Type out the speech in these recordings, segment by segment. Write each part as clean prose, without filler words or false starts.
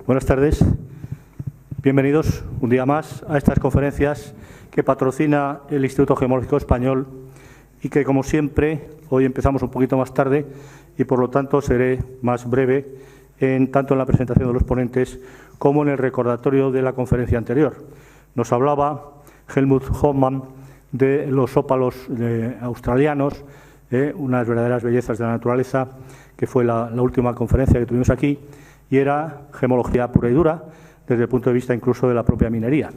Buenas tardes. Bienvenidos un día más a estas conferencias que patrocina el Instituto Gemológico Español y que, como siempre, hoy empezamos un poquito más tarde y, por lo tanto, seré más breve tanto en la presentación de los ponentes como en el recordatorio de la conferencia anterior. Nos hablaba Helmut Hoffmann de los ópalos australianos, unas verdaderas bellezas de la naturaleza, que fue la última conferencia que tuvimos aquí, y era gemología pura y dura, desde el punto de vista incluso de la propia minería.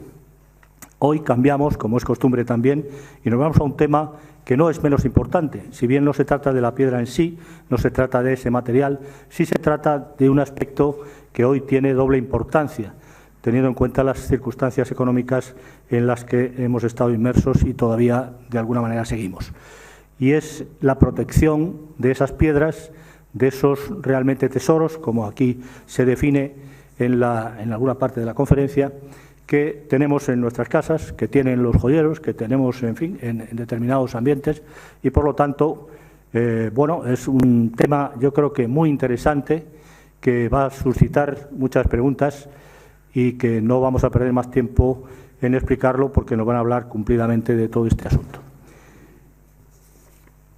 Hoy cambiamos, como es costumbre también, y nos vamos a un tema que no es menos importante. Si bien no se trata de la piedra en sí, no se trata de ese material, sí se trata de un aspecto que hoy tiene doble importancia, teniendo en cuenta las circunstancias económicas en las que hemos estado inmersos y todavía de alguna manera seguimos. Y es la protección de esas piedras, de esos realmente tesoros, como aquí se define en alguna parte de la conferencia, que tenemos en nuestras casas, que tienen los joyeros, que tenemos, en fin, en determinados ambientes, y por lo tanto, bueno, es un tema, yo creo que muy interesante, que va a suscitar muchas preguntas y que no vamos a perder más tiempo en explicarlo porque nos van a hablar cumplidamente de todo este asunto.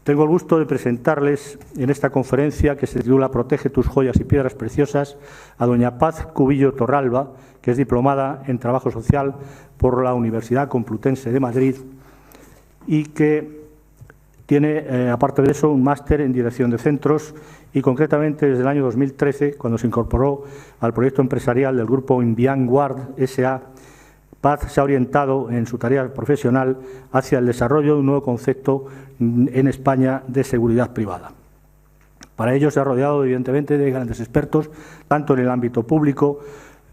Tengo el gusto de presentarles en esta conferencia, que se titula Protege tus joyas y piedras preciosas, a doña Paz Cubillo Torralba, que es diplomada en Trabajo Social por la Universidad Complutense de Madrid y que tiene, aparte de eso, un máster en Dirección de Centros y, concretamente, desde el año 2013, cuando se incorporó al proyecto empresarial del grupo Invian Guard S.A., Paz se ha orientado en su tarea profesional hacia el desarrollo de un nuevo concepto en España de seguridad privada. Para ello se ha rodeado, evidentemente, de grandes expertos, tanto en el ámbito público,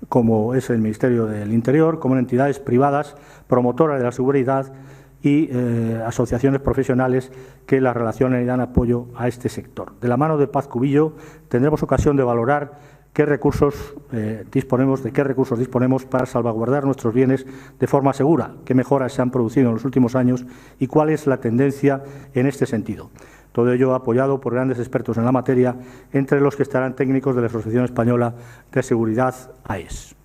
como es el Ministerio del Interior, como en entidades privadas, promotoras de la seguridad y asociaciones profesionales que la relacionan y dan apoyo a este sector. De la mano de Paz Cubillo tendremos ocasión de valorar de qué recursos disponemos para salvaguardar nuestros bienes de forma segura, qué mejoras se han producido en los últimos años y cuál es la tendencia en este sentido. Todo ello apoyado por grandes expertos en la materia, entre los que estarán técnicos de la Asociación Española de Seguridad, AES.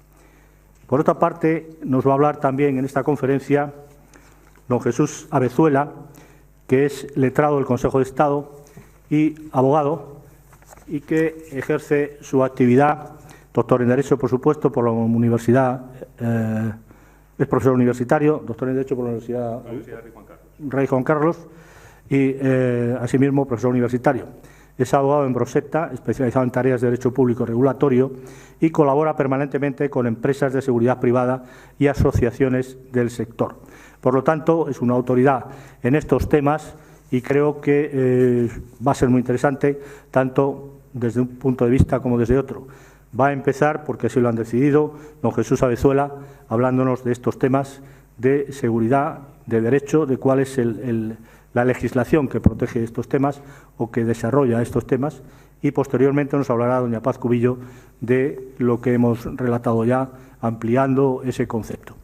Por otra parte, nos va a hablar también en esta conferencia don Jesús Avezuela, que es letrado del Consejo de Estado y abogado, y que ejerce su actividad, doctor en Derecho, por supuesto, por la Universidad, es profesor universitario, doctor en Derecho por la Universidad Rey Juan Carlos, y asimismo profesor universitario. Es abogado en Brosetta, especializado en tareas de Derecho Público Regulatorio, y colabora permanentemente con empresas de seguridad privada y asociaciones del sector. Por lo tanto, es una autoridad en estos temas y creo que va a ser muy interesante, tanto desde un punto de vista como desde otro. Va a empezar, porque así lo han decidido, don Jesús Avezuela, hablándonos de estos temas de seguridad, de derecho, de cuál es la legislación que protege estos temas o que desarrolla estos temas, y posteriormente nos hablará doña Paz Cubillo de lo que hemos relatado ya, ampliando ese concepto.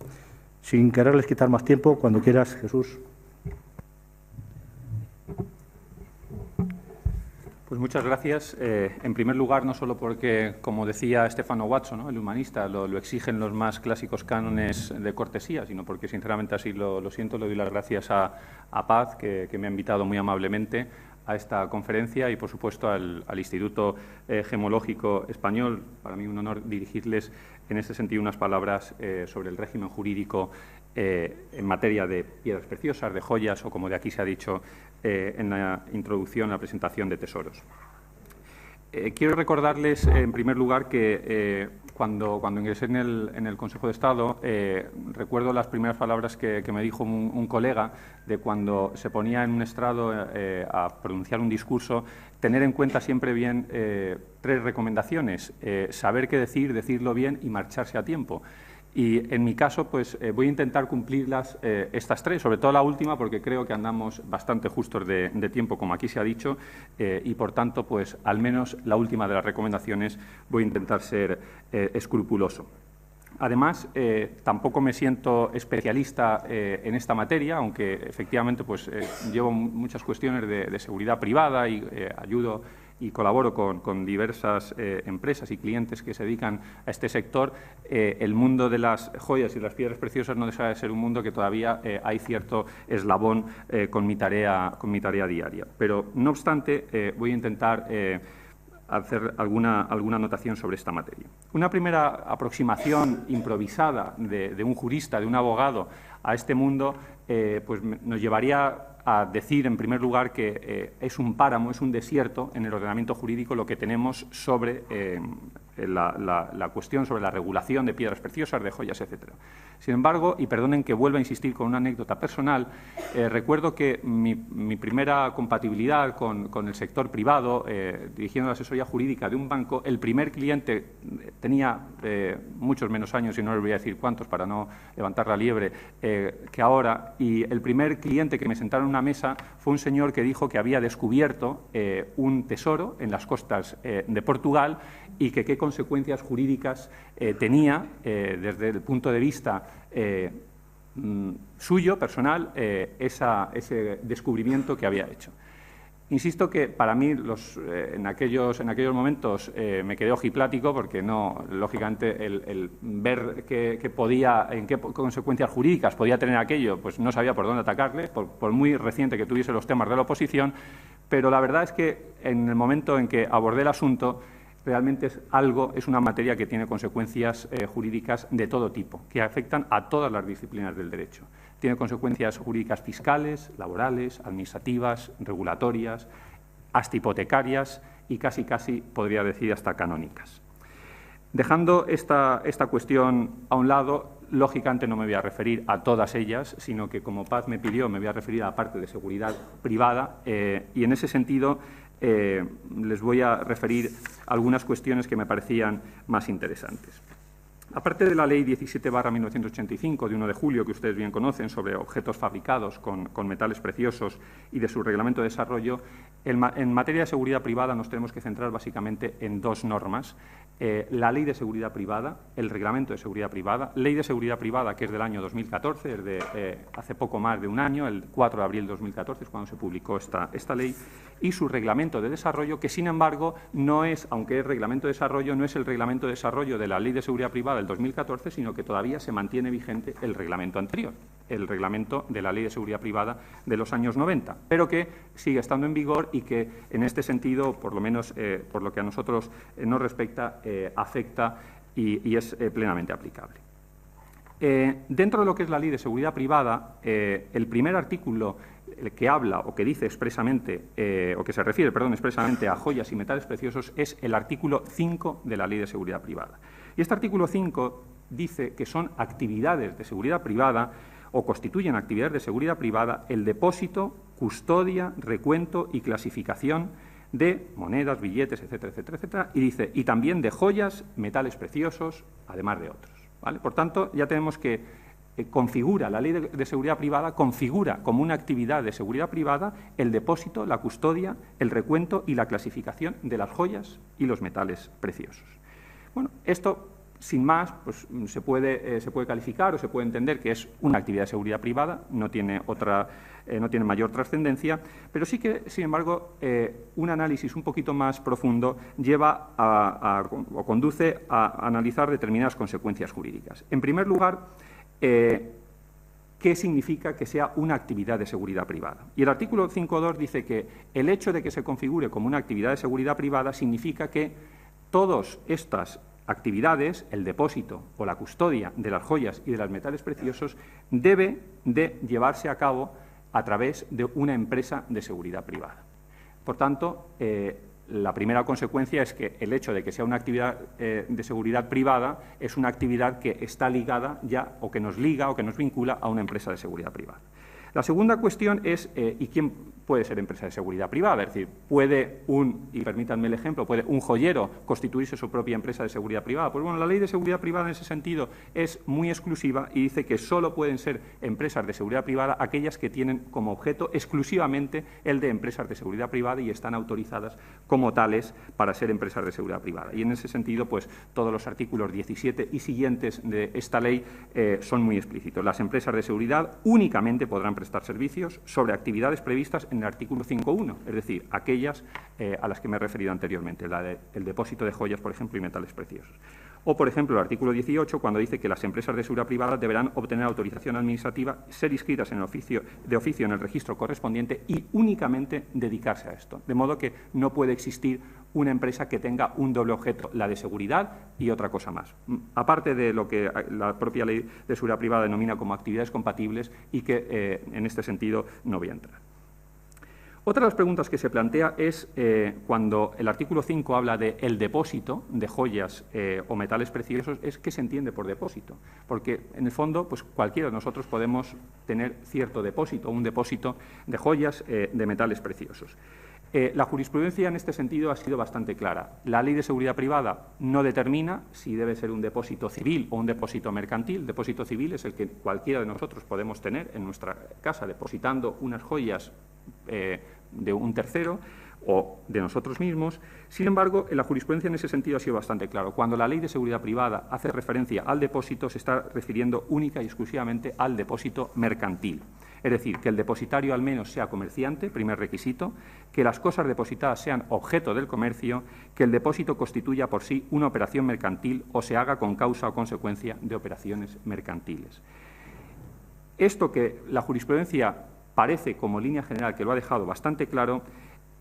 Sin quererles quitar más tiempo, cuando quieras, Jesús. Pues muchas gracias. En primer lugar, no solo porque, como decía Stefano Watson, ¿no?, el humanista, lo exigen los más clásicos cánones de cortesía, sino porque, sinceramente, así lo siento. Le doy las gracias a Paz, que me ha invitado muy amablemente a esta conferencia, y, por supuesto, al Instituto Gemológico Español. Para mí un honor dirigirles, en este sentido, unas palabras sobre el régimen jurídico en materia de piedras preciosas, de joyas o, como de aquí se ha dicho en la introducción, la presentación de tesoros. Quiero recordarles, en primer lugar, que cuando ingresé en el Consejo de Estado, recuerdo las primeras palabras que me dijo un colega, de cuando se ponía en un estrado a pronunciar un discurso, tener en cuenta siempre bien tres recomendaciones: saber qué decir, decirlo bien y marcharse a tiempo. Y en mi caso, pues voy a intentar cumplirlas, estas tres, sobre todo la última, porque creo que andamos bastante justos de tiempo, como aquí se ha dicho, y por tanto, pues al menos la última de las recomendaciones voy a intentar ser escrupuloso. Además, tampoco me siento especialista en esta materia, aunque efectivamente pues, llevo muchas cuestiones de seguridad privada y ayudo y colaboro con diversas empresas y clientes que se dedican a este sector, el mundo de las joyas y las piedras preciosas no deja de ser un mundo que todavía hay cierto eslabón con mi tarea diaria. Pero, no obstante, voy a intentar hacer alguna anotación sobre esta materia. Una primera aproximación improvisada de un jurista, de un abogado, a este mundo, pues nos llevaría a decir, en primer lugar, que es un páramo, es un desierto en el ordenamiento jurídico lo que tenemos sobre la cuestión sobre la regulación de piedras preciosas, de joyas, etcétera. Sin embargo, y perdonen que vuelva a insistir con una anécdota personal, recuerdo que mi primera compatibilidad con el sector privado, dirigiendo la asesoría jurídica de un banco, el primer cliente tenía muchos menos años, y no les voy a decir cuántos para no levantar la liebre, que ahora, y el primer cliente que me sentaron en una mesa fue un señor que dijo que había descubierto un tesoro en las costas de Portugal y que qué consecuencias jurídicas tenía desde el punto de vista suyo, personal, ese descubrimiento que había hecho. Insisto que para mí en aquellos momentos me quedé ojiplático porque no, lógicamente, el ver en qué consecuencias jurídicas podía tener aquello, pues no sabía por dónde atacarle, por muy reciente que tuviese los temas de la oposición, pero la verdad es que en el momento en que abordé el asunto, realmente es una materia que tiene consecuencias jurídicas de todo tipo, que afectan a todas las disciplinas del derecho. Tiene consecuencias jurídicas fiscales, laborales, administrativas, regulatorias, hasta hipotecarias y casi podría decir hasta canónicas. Dejando esta cuestión a un lado, lógicamente no me voy a referir a todas ellas, sino que, como Paz me pidió, me voy a referir a la parte de seguridad privada y en ese sentido les voy a referir algunas cuestiones que me parecían más interesantes. Aparte de la Ley 17/1985, de 1 de julio, que ustedes bien conocen, sobre objetos fabricados con metales preciosos y de su reglamento de desarrollo, en materia de seguridad privada nos tenemos que centrar básicamente en dos normas. La Ley de Seguridad Privada, el Reglamento de Seguridad Privada, Ley de Seguridad Privada, que es del año 2014, es de hace poco más de un año, el 4 de abril de 2014 es cuando se publicó esta ley, y su Reglamento de Desarrollo, que sin embargo no es, aunque es Reglamento de Desarrollo, no es el Reglamento de Desarrollo de la Ley de Seguridad Privada del 2014, sino que todavía se mantiene vigente el reglamento anterior, el reglamento de la Ley de Seguridad Privada de los años 90, pero que sigue estando en vigor y que en este sentido, por lo menos por lo que a nosotros nos respecta, afecta y es plenamente aplicable. Dentro de lo que es la Ley de Seguridad Privada, el primer artículo que habla o que dice expresamente, o que se refiere, expresamente a joyas y metales preciosos es el artículo 5 de la Ley de Seguridad Privada. Y este artículo 5 dice que son actividades de seguridad privada o constituyen actividades de seguridad privada el depósito, custodia, recuento y clasificación de monedas, billetes, etcétera, etcétera, etcétera, y dice, y también de joyas, metales preciosos, además de otros, ¿vale? Por tanto, ya tenemos que configura, la Ley de Seguridad Privada configura como una actividad de seguridad privada el depósito, la custodia, el recuento y la clasificación de las joyas y los metales preciosos. Bueno, esto, sin más, pues, se puede calificar o se puede entender que es una actividad de seguridad privada, no tiene mayor trascendencia, pero sí que, sin embargo, un análisis un poquito más profundo lleva o conduce a analizar determinadas consecuencias jurídicas. En primer lugar, ¿qué significa que sea una actividad de seguridad privada? Y el artículo 5.2 dice que el hecho de que se configure como una actividad de seguridad privada significa que todas estas actividades, el depósito o la custodia de las joyas y de los metales preciosos, debe de llevarse a cabo a través de una empresa de seguridad privada. Por tanto, la primera consecuencia es que el hecho de que sea una actividad de seguridad privada es una actividad que está ligada ya, o que nos liga o que nos vincula a una empresa de seguridad privada. La segunda cuestión es, ¿y quién puede ser empresa de seguridad privada? Es decir, puede y permítanme el ejemplo, puede un joyero constituirse su propia empresa de seguridad privada. Pues bueno, la Ley de Seguridad Privada en ese sentido es muy exclusiva y dice que solo pueden ser empresas de seguridad privada aquellas que tienen como objeto exclusivamente el de empresas de seguridad privada y están autorizadas como tales para ser empresas de seguridad privada. Y en ese sentido, pues todos los artículos 17 y siguientes de esta ley son muy explícitos. Las empresas de seguridad únicamente podrán prestar servicios, sobre actividades previstas en el artículo 5.1, es decir, aquellas a las que me he referido anteriormente, el depósito de joyas, por ejemplo, y metales preciosos. O, por ejemplo, el artículo 18, cuando dice que las empresas de seguridad privada deberán obtener autorización administrativa, ser inscritas en el oficio en el registro correspondiente y únicamente dedicarse a esto. De modo que no puede existir una empresa que tenga un doble objeto, la de seguridad y otra cosa más. Aparte de lo que la propia ley de seguridad privada denomina como actividades compatibles y que en este sentido no voy a entrar. Otra de las preguntas que se plantea es cuando el artículo 5 habla de el depósito de joyas o metales preciosos, es qué se entiende por depósito. Porque, en el fondo, pues cualquiera de nosotros podemos tener cierto depósito, un depósito de joyas, de metales preciosos. La jurisprudencia en este sentido ha sido bastante clara. La Ley de Seguridad Privada no determina si debe ser un depósito civil o un depósito mercantil. El depósito civil es el que cualquiera de nosotros podemos tener en nuestra casa depositando unas joyas de un tercero o de nosotros mismos. Sin embargo, la jurisprudencia en ese sentido ha sido bastante claro. Cuando la Ley de Seguridad Privada hace referencia al depósito, se está refiriendo única y exclusivamente al depósito mercantil. Es decir, que el depositario al menos sea comerciante, primer requisito, que las cosas depositadas sean objeto del comercio, que el depósito constituya por sí una operación mercantil o se haga con causa o consecuencia de operaciones mercantiles. Esto que la jurisprudencia parece, como línea general, que lo ha dejado bastante claro,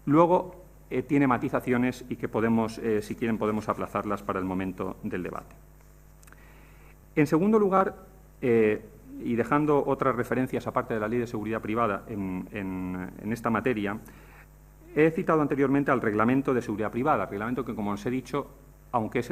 luego tiene matizaciones y que podemos, si quieren, podemos aplazarlas para el momento del debate. En segundo lugar, y dejando otras referencias aparte de la Ley de Seguridad Privada en esta materia, he citado anteriormente al Reglamento de Seguridad Privada, reglamento que, como os he dicho, aunque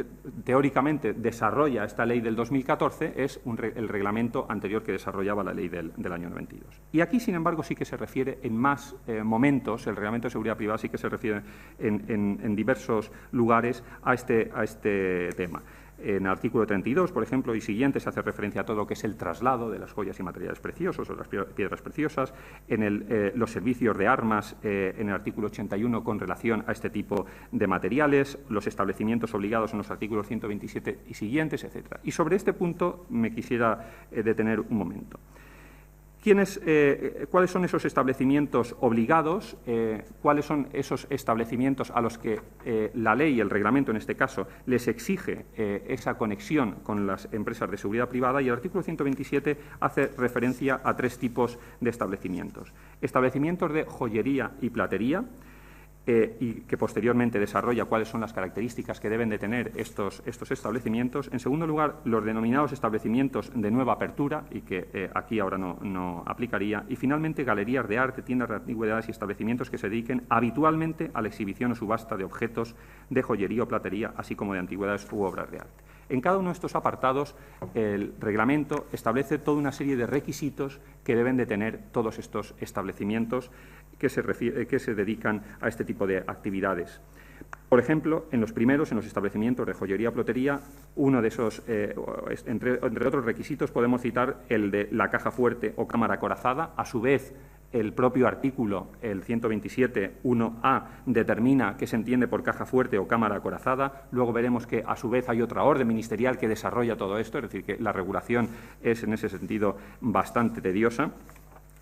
teóricamente desarrolla esta ley del 2014, es el reglamento anterior que desarrollaba la ley del año 92. Y aquí, sin embargo, sí que se refiere en más momentos, el reglamento de seguridad privada sí que se refiere en diversos lugares a este tema. En el artículo 32, por ejemplo, y siguientes, se hace referencia a todo lo que es el traslado de las joyas y materiales preciosos o las piedras preciosas, en los servicios de armas, en el artículo 81, con relación a este tipo de materiales, los establecimientos obligados en los artículos 127 y siguientes, etcétera. Y sobre este punto me quisiera detener un momento. ¿Cuáles son esos establecimientos obligados? ¿Cuáles son esos establecimientos a los que la ley y el reglamento, en este caso, les exige esa conexión con las empresas de seguridad privada? Y el artículo 127 hace referencia a tres tipos de establecimientos. Establecimientos de joyería y platería, y que posteriormente desarrolla cuáles son las características que deben de tener estos establecimientos. En segundo lugar, los denominados establecimientos de nueva apertura, y que aquí ahora no aplicaría. Y finalmente, galerías de arte, tiendas de antigüedades y establecimientos que se dediquen habitualmente a la exhibición o subasta de objetos de joyería o platería, así como de antigüedades u obras de arte. En cada uno de estos apartados, el reglamento establece toda una serie de requisitos que deben de tener todos estos establecimientos que se dedican a este tipo de actividades. Por ejemplo, en los primeros, en los establecimientos de joyería o platería, uno de esos, entre otros requisitos, podemos citar el de la caja fuerte o cámara acorazada. A su vez, el propio artículo, el 127.1a, determina qué se entiende por caja fuerte o cámara acorazada. Luego veremos que, a su vez, hay otra orden ministerial que desarrolla todo esto, es decir, que la regulación es, en ese sentido, bastante tediosa.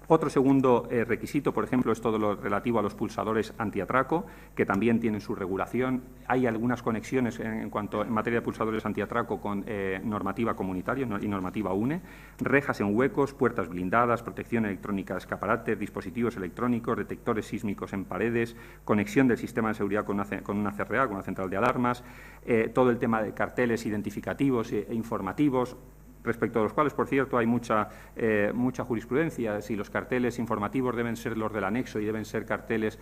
Otro segundo requisito, por ejemplo, es todo lo relativo a los pulsadores antiatraco, que también tienen su regulación. Hay algunas conexiones en materia de pulsadores antiatraco con normativa comunitaria y normativa UNE. Rejas en huecos, puertas blindadas, protección electrónica de escaparates, dispositivos electrónicos, detectores sísmicos en paredes, conexión del sistema de seguridad con una CRA, con una central de alarmas, todo el tema de carteles identificativos e informativos, respecto a los cuales, por cierto, hay mucha jurisprudencia. Si los carteles informativos deben ser los del anexo y deben ser carteles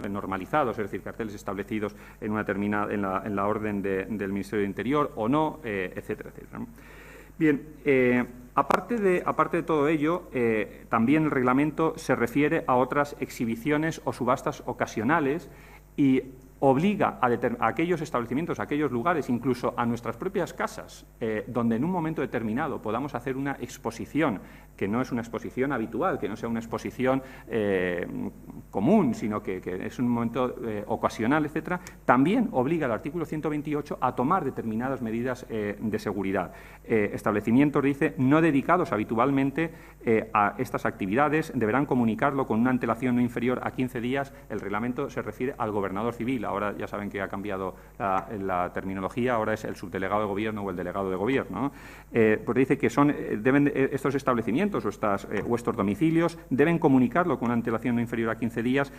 normalizados, es decir, carteles establecidos en una determinada en la orden del Ministerio de Interior o no, etcétera, etcétera. Bien, aparte de todo ello, también el reglamento se refiere a otras exhibiciones o subastas ocasionales y obliga a aquellos establecimientos, a aquellos lugares, incluso a nuestras propias casas, donde en un momento determinado podamos hacer una exposición, que no es una exposición habitual, que no sea una exposición común, sino que es un momento ocasional, etcétera, también obliga al artículo 128 a tomar determinadas medidas de seguridad. Establecimientos, dice, no dedicados habitualmente a estas actividades deberán comunicarlo con una antelación no inferior a 15 días. El reglamento se refiere al gobernador civil. Ahora ya saben que ha cambiado la terminología, ahora es el subdelegado de gobierno o el delegado de gobierno, ¿no? Pues dice que estos establecimientos o estos domicilios deben comunicarlo con una antelación no inferior a 15 días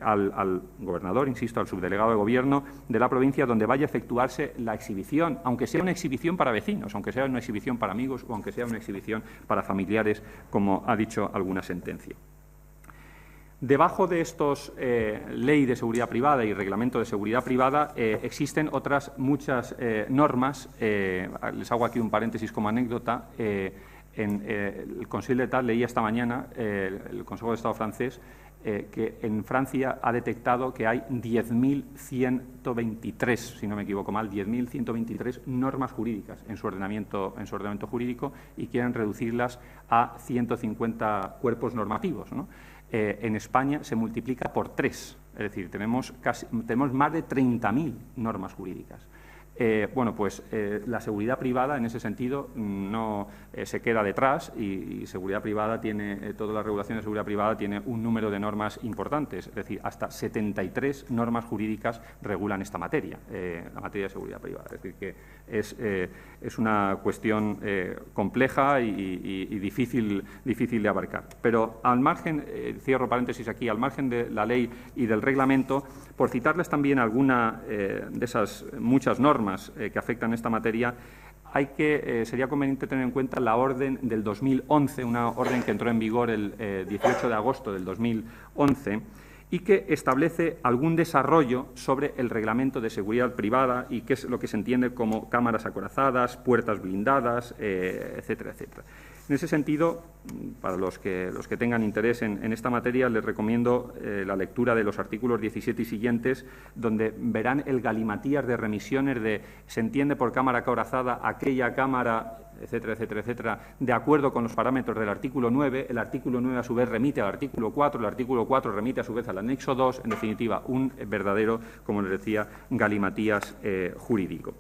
al gobernador, insisto, al subdelegado de gobierno de la provincia donde vaya a efectuarse la exhibición, aunque sea una exhibición para vecinos, aunque sea una exhibición para amigos o aunque sea una exhibición para familiares, como ha dicho alguna sentencia. Debajo de estos ley de seguridad privada y reglamento de seguridad privada existen otras muchas normas. Les hago aquí un paréntesis como anécdota. El Conseil d'État leía esta mañana, el Consejo de Estado francés, que en Francia ha detectado que hay 10.123, si no me equivoco mal, 10.123 normas jurídicas en su ordenamiento jurídico y quieren reducirlas a 150 cuerpos normativos, ¿no? En España se multiplica por 3, es decir, tenemos más de 30.000 normas jurídicas. Bueno, pues la seguridad privada en ese sentido no se queda detrás y seguridad privada tiene, toda la regulación de seguridad privada tiene un número de normas importantes, es decir, hasta 73 normas jurídicas regulan esta materia, la materia de seguridad privada. Es decir, que es una cuestión compleja y difícil de abarcar. Pero al margen, cierro paréntesis aquí, al margen de la ley y del reglamento, por citarles también alguna de esas muchas normas que afectan esta materia, sería conveniente tener en cuenta la orden del 2011, una orden que entró en vigor el 18 de agosto del 2011 y que establece algún desarrollo sobre el reglamento de seguridad privada y qué es lo que se entiende como cámaras acorazadas, puertas blindadas, etcétera, etcétera. En ese sentido, para los que tengan interés en esta materia, les recomiendo la lectura de los artículos 17 y siguientes, donde verán el galimatías de remisiones de se entiende por cámara acorazada aquella cámara, etcétera, etcétera, etcétera, de acuerdo con los parámetros del artículo 9. El artículo 9, a su vez, remite al artículo 4, el artículo 4 remite, a su vez, al anexo 2, en definitiva, un verdadero, como les decía, galimatías jurídico.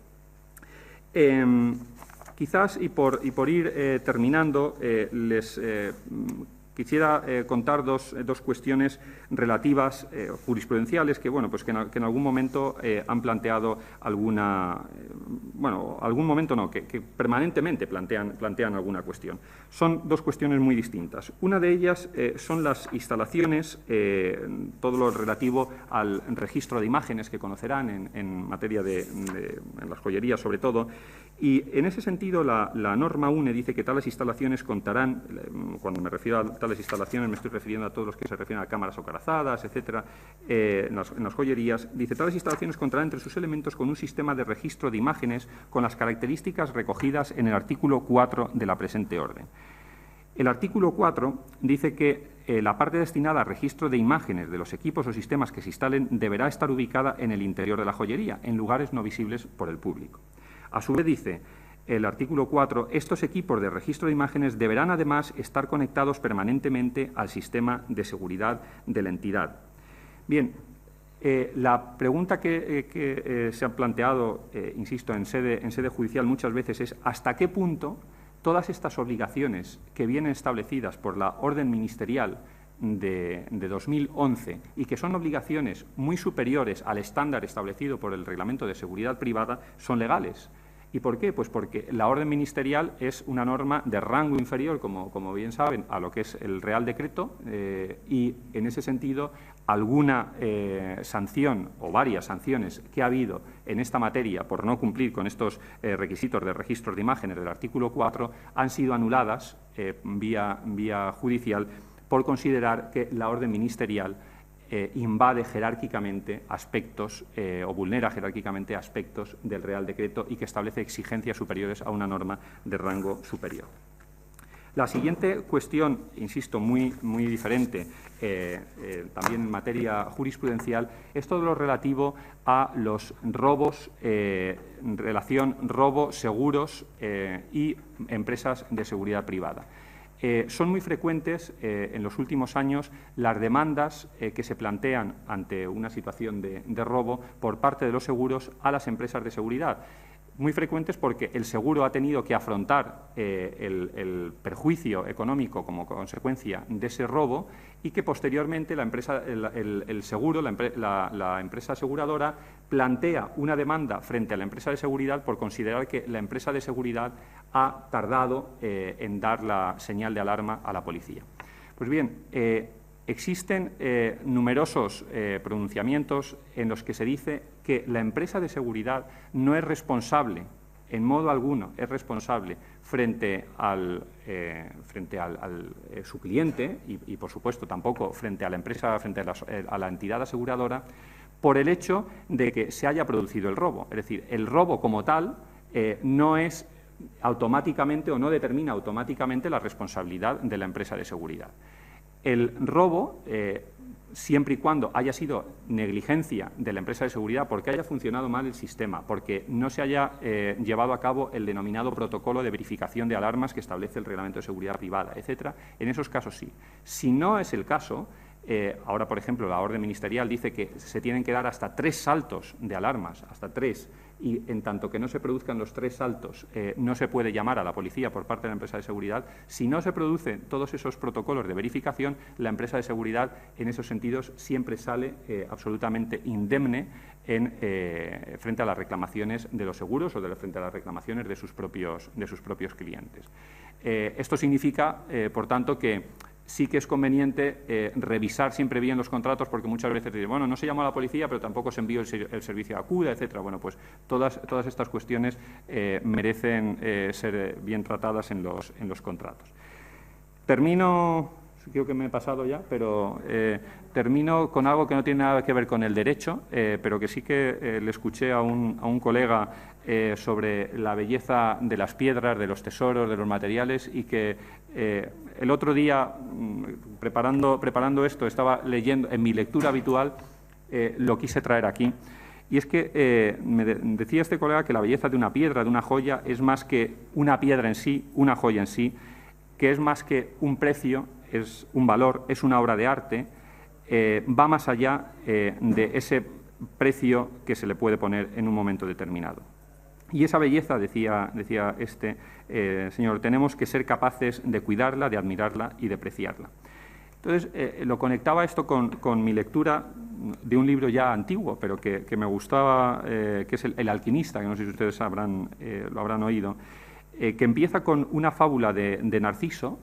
Quizás, y por ir terminando, les quisiera contar dos cuestiones relativas jurisprudenciales que, bueno, pues que en algún momento han planteado algún momento no, que permanentemente plantean alguna cuestión. Son dos cuestiones muy distintas. Una de ellas son las instalaciones, todo lo relativo al registro de imágenes que conocerán en materia en las joyerías sobre todo, y en ese sentido la norma UNE dice que tales instalaciones contarán, cuando me refiero a tales instalaciones me estoy refiriendo a todos los que se refieren a cámaras acorazadas, etcétera, en las joyerías, dice tales instalaciones contarán entre sus elementos con un sistema de registro de imágenes con las características recogidas en el artículo 4 de la presente orden. El artículo 4 dice que la parte destinada al registro de imágenes de los equipos o sistemas que se instalen deberá estar ubicada en el interior de la joyería, en lugares no visibles por el público. A su vez dice el artículo 4, estos equipos de registro de imágenes deberán además estar conectados permanentemente al sistema de seguridad de la entidad. Bien, la pregunta que se ha planteado, insisto, en sede judicial muchas veces es ¿hasta qué punto todas estas obligaciones que vienen establecidas por la orden ministerial de 2011 y que son obligaciones muy superiores al estándar establecido por el Reglamento de Seguridad Privada son legales? ¿Y por qué? Pues porque la orden ministerial es una norma de rango inferior, como bien saben, a lo que es el Real Decreto y, en ese sentido, alguna sanción o varias sanciones que ha habido en esta materia por no cumplir con estos requisitos de registros de imágenes del artículo 4 han sido anuladas vía judicial por considerar que la orden ministerial invade jerárquicamente aspectos o vulnera jerárquicamente aspectos del Real Decreto y que establece exigencias superiores a una norma de rango superior. La siguiente cuestión, insisto, muy diferente, también en materia jurisprudencial, es todo lo relativo a los robos, relación robo, seguros y empresas de seguridad privada. Son muy frecuentes en los últimos años las demandas que se plantean ante una situación de robo por parte de los seguros a las empresas de seguridad. Muy frecuentes porque el seguro ha tenido que afrontar el perjuicio económico como consecuencia de ese robo y que posteriormente la empresa, el seguro, la empresa aseguradora plantea una demanda frente a la empresa de seguridad por considerar que la empresa de seguridad ha tardado en dar la señal de alarma a la policía. Pues bien, existen numerosos pronunciamientos en los que se dice que la empresa de seguridad no es responsable, en modo alguno es responsable frente al su cliente y, por supuesto, tampoco frente a la empresa, frente a la entidad aseguradora, por el hecho de que se haya producido el robo. Es decir, el robo como tal no es automáticamente o no determina automáticamente la responsabilidad de la empresa de seguridad. El robo, siempre y cuando haya sido negligencia de la empresa de seguridad, porque haya funcionado mal el sistema, porque no se haya llevado a cabo el denominado protocolo de verificación de alarmas que establece el Reglamento de Seguridad Privada, etcétera, en esos casos sí. Si no es el caso, ahora, por ejemplo, la orden ministerial dice que se tienen que dar hasta 3 saltos de alarmas, hasta 3, y en tanto que no se produzcan los 3 saltos, no se puede llamar a la policía por parte de la empresa de seguridad. Si no se producen todos esos protocolos de verificación, la empresa de seguridad, en esos sentidos, siempre sale absolutamente indemne frente a las reclamaciones de los seguros o frente a las reclamaciones de sus propios clientes. Esto significa, por tanto, que sí que es conveniente revisar siempre bien los contratos, porque muchas veces dicen, bueno, no se llamó a la policía, pero tampoco se envió el servicio de acuda, etcétera. Bueno, pues todas estas cuestiones merecen ser bien tratadas en los contratos. Termino, creo que me he pasado ya, pero termino con algo que no tiene nada que ver con el derecho, pero que sí que le escuché a un colega sobre la belleza de las piedras, de los tesoros, de los materiales, y que el otro día, preparando esto, estaba leyendo, en mi lectura habitual, lo quise traer aquí. Y es que me decía este colega que la belleza de una piedra, de una joya, es más que una piedra en sí, una joya en sí, que es más que un precio, es un valor, es una obra de arte, va más allá de ese precio que se le puede poner en un momento determinado. Y esa belleza, decía este señor, tenemos que ser capaces de cuidarla, de admirarla y de apreciarla. Entonces, lo conectaba esto con mi lectura de un libro ya antiguo, pero que me gustaba, que es El alquimista, que no sé si ustedes lo habrán oído, que empieza con una fábula de Narciso,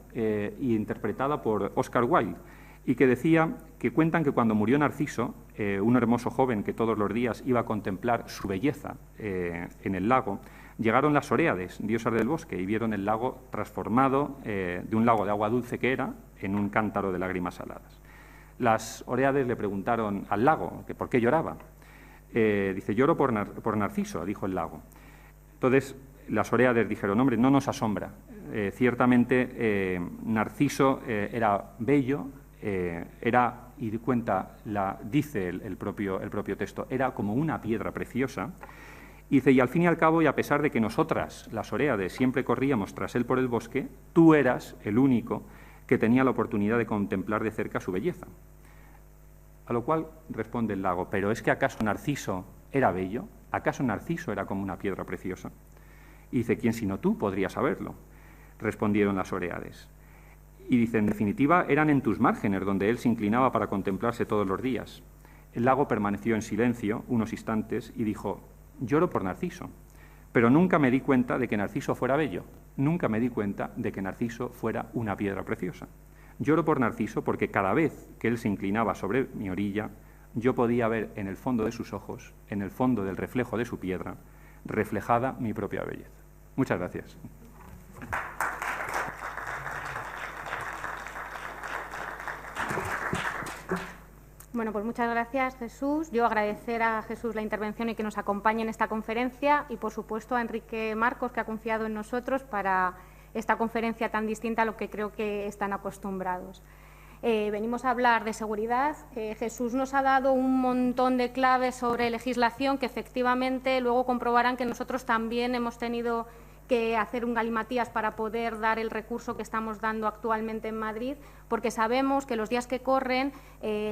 interpretada por Oscar Wilde, y que decía que cuentan que cuando murió Narciso, un hermoso joven que todos los días iba a contemplar su belleza en el lago, llegaron las Oréades, diosas del bosque, y vieron el lago transformado de un lago de agua dulce que era en un cántaro de lágrimas saladas. Las Oréades le preguntaron al lago que por qué lloraba. Dice, lloro por Narciso, dijo el lago. Entonces, las Oréades dijeron, hombre, no nos asombra. Ciertamente, Narciso era bello, y dice el propio texto, era como una piedra preciosa. Y dice, y al fin y al cabo, y a pesar de que nosotras, las Oréades, siempre corríamos tras él por el bosque, tú eras el único que tenía la oportunidad de contemplar de cerca su belleza. A lo cual responde el lago, ¿pero es que acaso Narciso era bello? ¿Acaso Narciso era como una piedra preciosa? Y dice, ¿quién sino tú podría saberlo? Respondieron las Oréades. Y dice, en definitiva, eran en tus márgenes donde él se inclinaba para contemplarse todos los días. El lago permaneció en silencio unos instantes y dijo, lloro por Narciso, pero nunca me di cuenta de que Narciso fuera bello, nunca me di cuenta de que Narciso fuera una piedra preciosa. Lloro por Narciso porque cada vez que él se inclinaba sobre mi orilla, yo podía ver en el fondo de sus ojos, en el fondo del reflejo de su piedra, reflejada mi propia belleza. Muchas gracias. Bueno, pues muchas gracias, Jesús. Yo agradecer a Jesús la intervención y que nos acompañe en esta conferencia y, por supuesto, a Enrique Marcos, que ha confiado en nosotros para esta conferencia tan distinta a lo que creo que están acostumbrados. Venimos a hablar de seguridad. Jesús nos ha dado un montón de claves sobre legislación que efectivamente luego comprobarán que nosotros también hemos tenido que hacer un galimatías para poder dar el recurso que estamos dando actualmente en Madrid, porque sabemos que los días que corren,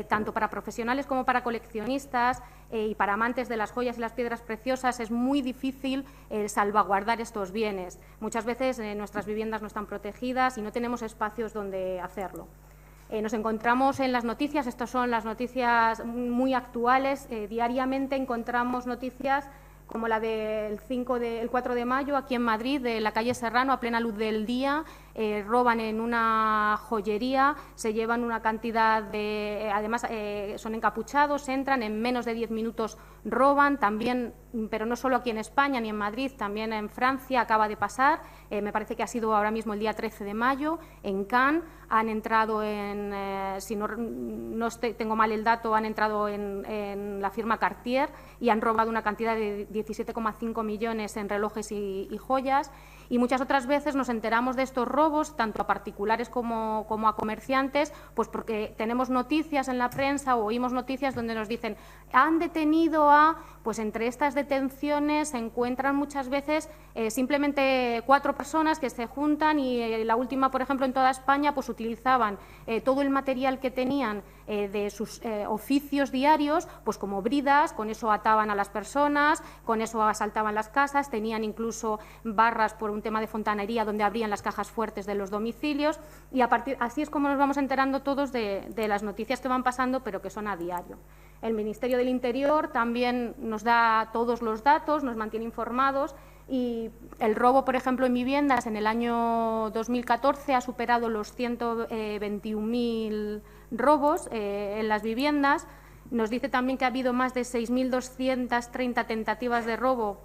tanto para profesionales como para coleccionistas y para amantes de las joyas y las piedras preciosas, es muy difícil salvaguardar estos bienes. Muchas veces nuestras viviendas no están protegidas y no tenemos espacios donde hacerlo. Nos encontramos en las noticias, estas son las noticias muy actuales, diariamente encontramos noticias como la del 4 de mayo, aquí en Madrid, de la calle Serrano, a plena luz del día, roban en una joyería, se llevan una cantidad de… Además, son encapuchados, entran, en menos de 10 minutos roban, también, pero no solo aquí en España ni en Madrid, también en Francia acaba de pasar, me parece que ha sido ahora mismo el día 13 de mayo, en Cannes, han entrado en, si no tengo mal el dato, han entrado en la firma Cartier y han robado una cantidad de 17,5 millones en relojes y joyas. Y muchas otras veces nos enteramos de estos robos, tanto a particulares como a comerciantes, pues porque tenemos noticias en la prensa o oímos noticias donde nos dicen han detenido a… Pues entre estas detenciones se encuentran muchas veces simplemente 4 personas que se juntan y la última, por ejemplo, en toda España, pues utilizaban todo el material que tenían de sus oficios diarios, pues como bridas, con eso ataban a las personas, con eso asaltaban las casas, tenían incluso barras por un tema de fontanería donde abrían las cajas fuertes de los domicilios y así es como nos vamos enterando todos de las noticias que van pasando, pero que son a diario. El Ministerio del Interior también nos da todos los datos, nos mantiene informados y el robo, por ejemplo, en viviendas en el año 2014 ha superado los 121.000 robos en las viviendas. Nos dice también que ha habido más de 6.230 tentativas de robo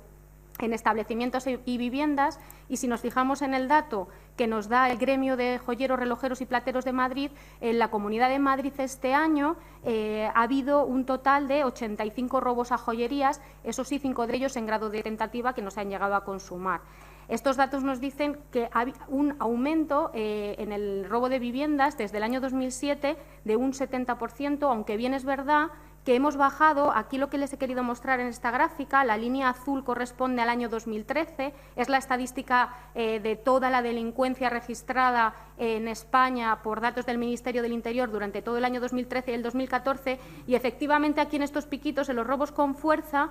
en establecimientos y viviendas, y si nos fijamos en el dato que nos da el gremio de joyeros, relojeros y plateros de Madrid, en la Comunidad de Madrid este año ha habido un total de 85 robos a joyerías, eso sí, 5 de ellos en grado de tentativa que no se han llegado a consumar. Estos datos nos dicen que hay un aumento en el robo de viviendas desde el año 2007 de un 70%, aunque bien es verdad que hemos bajado, aquí lo que les he querido mostrar en esta gráfica, la línea azul corresponde al año 2013, es la estadística de toda la delincuencia registrada en España por datos del Ministerio del Interior durante todo el año 2013 y el 2014, y efectivamente aquí en estos piquitos, en los robos con fuerza,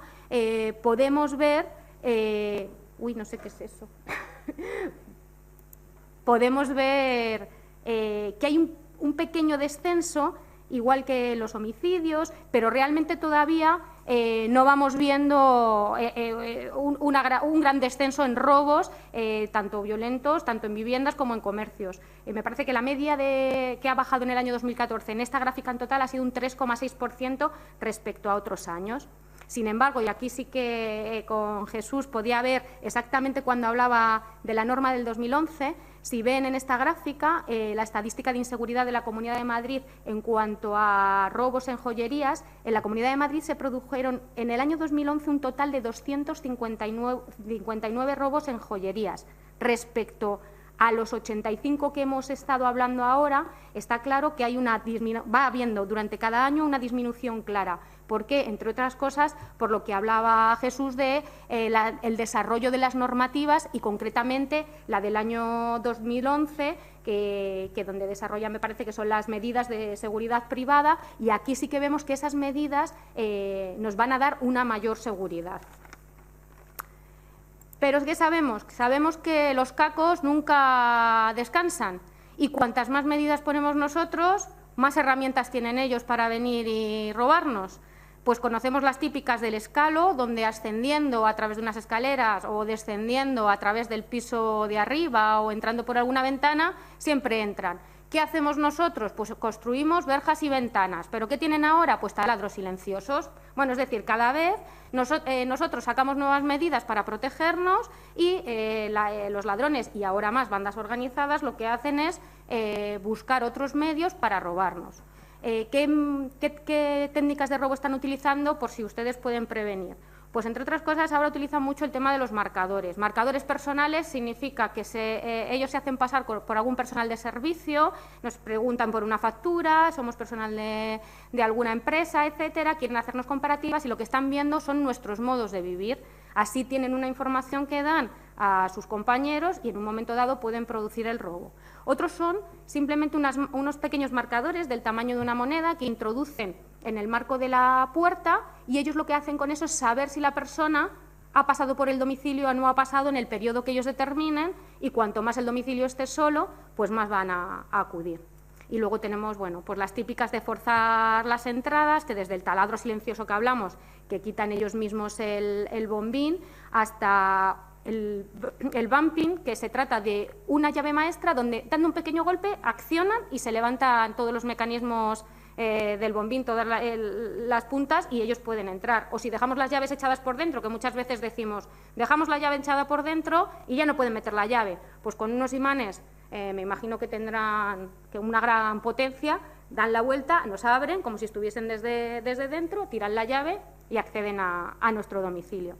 podemos ver… uy, no sé qué es eso. Podemos ver que hay un pequeño descenso, igual que los homicidios, pero realmente todavía no vamos viendo un gran descenso en robos, tanto violentos, tanto en viviendas como en comercios. Me parece que la media que ha bajado en el año 2014 en esta gráfica en total ha sido un 3,6% respecto a otros años. Sin embargo, y aquí sí que con Jesús podía ver exactamente cuando hablaba de la norma del 2011, si ven en esta gráfica la estadística de inseguridad de la Comunidad de Madrid en cuanto a robos en joyerías, en la Comunidad de Madrid se produjeron en el año 2011 un total de 259 robos en joyerías. Respecto a los 85 que hemos estado hablando ahora, está claro que va habiendo durante cada año una disminución clara. ¿Por qué? Entre otras cosas, por lo que hablaba Jesús de el desarrollo de las normativas y concretamente la del año 2011, que donde desarrolla, me parece que son las medidas de seguridad privada, y aquí sí que vemos que esas medidas nos van a dar una mayor seguridad. Pero es que sabemos que los cacos nunca descansan y cuantas más medidas ponemos nosotros, más herramientas tienen ellos para venir y robarnos. Pues conocemos las típicas del escalo, donde ascendiendo a través de unas escaleras o descendiendo a través del piso de arriba o entrando por alguna ventana, siempre entran. ¿Qué hacemos nosotros? Pues construimos verjas y ventanas. ¿Pero qué tienen ahora? Pues taladros silenciosos. Bueno, es decir, cada vez nosotros sacamos nuevas medidas para protegernos y los ladrones y ahora más bandas organizadas lo que hacen es buscar otros medios para robarnos. ¿Qué técnicas de robo están utilizando por si ustedes pueden prevenir? Pues, entre otras cosas, ahora utilizan mucho el tema de los marcadores. Marcadores personales significa que ellos se hacen pasar por algún personal de servicio, nos preguntan por una factura, somos personal de alguna empresa, etcétera, quieren hacernos comparativas y lo que están viendo son nuestros modos de vivir. Así tienen una información que dan a sus compañeros y en un momento dado pueden producir el robo. Otros son simplemente unos pequeños marcadores del tamaño de una moneda que introducen en el marco de la puerta y ellos lo que hacen con eso es saber si la persona ha pasado por el domicilio o no ha pasado en el periodo que ellos determinen y cuanto más el domicilio esté solo, pues más van a acudir. Y luego tenemos, bueno, pues las típicas de forzar las entradas, que desde el taladro silencioso que hablamos, que quitan ellos mismos el bombín, hasta el bumping, que se trata de una llave maestra donde, dando un pequeño golpe, accionan y se levantan todos los mecanismos del bombín, todas las puntas y ellos pueden entrar. O si dejamos las llaves echadas por dentro, que muchas veces decimos, dejamos la llave echada por dentro y ya no pueden meter la llave. Pues con unos imanes, me imagino que tendrán una gran potencia, dan la vuelta, nos abren como si estuviesen desde dentro, tiran la llave y acceden a nuestro domicilio.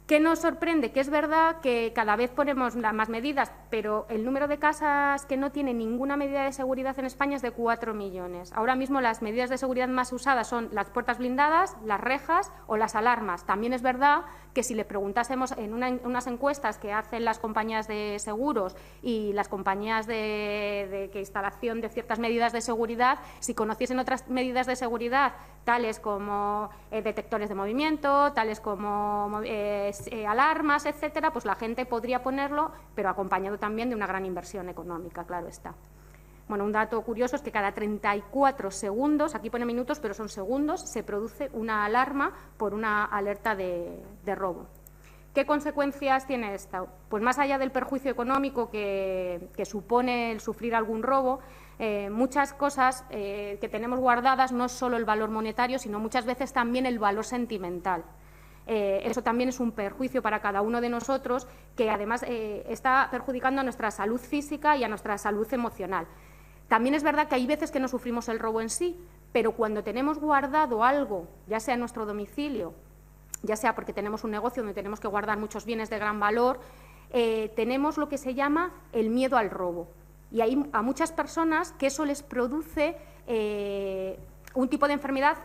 ¿Qué nos sorprende? Que es verdad que cada vez ponemos más medidas, pero el número de casas que no tienen ninguna medida de seguridad en España es de 4 millones. Ahora mismo las medidas de seguridad más usadas son las puertas blindadas, las rejas o las alarmas. También es verdad que si le preguntásemos en unas encuestas que hacen las compañías de seguros y las compañías de instalación de ciertas medidas de seguridad, si conociesen otras medidas de seguridad, tales como detectores de movimiento, tales como alarmas, etcétera, pues la gente podría ponerlo, pero acompañado también de una gran inversión económica, claro está. Bueno, un dato curioso es que cada 34 segundos, aquí pone minutos, pero son segundos, se produce una alarma por una alerta de robo. ¿Qué consecuencias tiene esto? Pues más allá del perjuicio económico que supone el sufrir algún robo, muchas cosas que tenemos guardadas no es solo el valor monetario, sino muchas veces también el valor sentimental. Eso también es un perjuicio para cada uno de nosotros que además está perjudicando a nuestra salud física y a nuestra salud emocional. También es verdad que hay veces que no sufrimos el robo en sí, pero cuando tenemos guardado algo, ya sea en nuestro domicilio, ya sea porque tenemos un negocio donde tenemos que guardar muchos bienes de gran valor, tenemos lo que se llama el miedo al robo. Y hay a muchas personas que eso les produce un tipo de enfermedad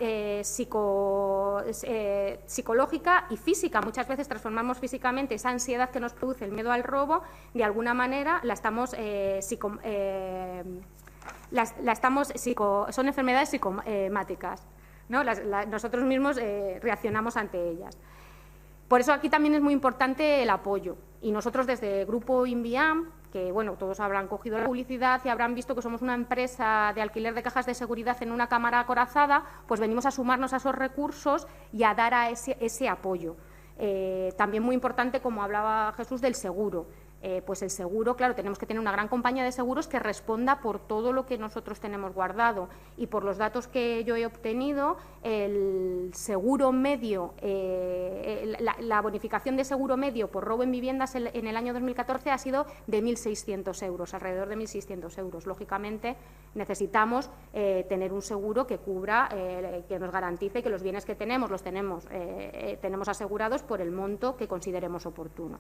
psicológica y física. Muchas veces transformamos físicamente esa ansiedad que nos produce el miedo al robo, de alguna manera la estamos son enfermedades psicomáticas, ¿no? Nosotros mismos reaccionamos ante ellas. Por eso aquí también es muy importante el apoyo. Y nosotros desde Grupo Inviam, que bueno, todos habrán cogido la publicidad y habrán visto que somos una empresa de alquiler de cajas de seguridad en una cámara acorazada, pues venimos a sumarnos a esos recursos y a dar a ese apoyo. También muy importante, como hablaba Jesús, del seguro. Pues el seguro, claro, tenemos que tener una gran compañía de seguros que responda por todo lo que nosotros tenemos guardado. Y por los datos que yo he obtenido, el seguro medio, la bonificación de seguro medio por robo en viviendas en el año 2014 ha sido de 1.600 euros, alrededor de 1.600 euros. Lógicamente, necesitamos tener un seguro que cubra, que nos garantice que los bienes que tenemos los tenemos asegurados por el monto que consideremos oportuno.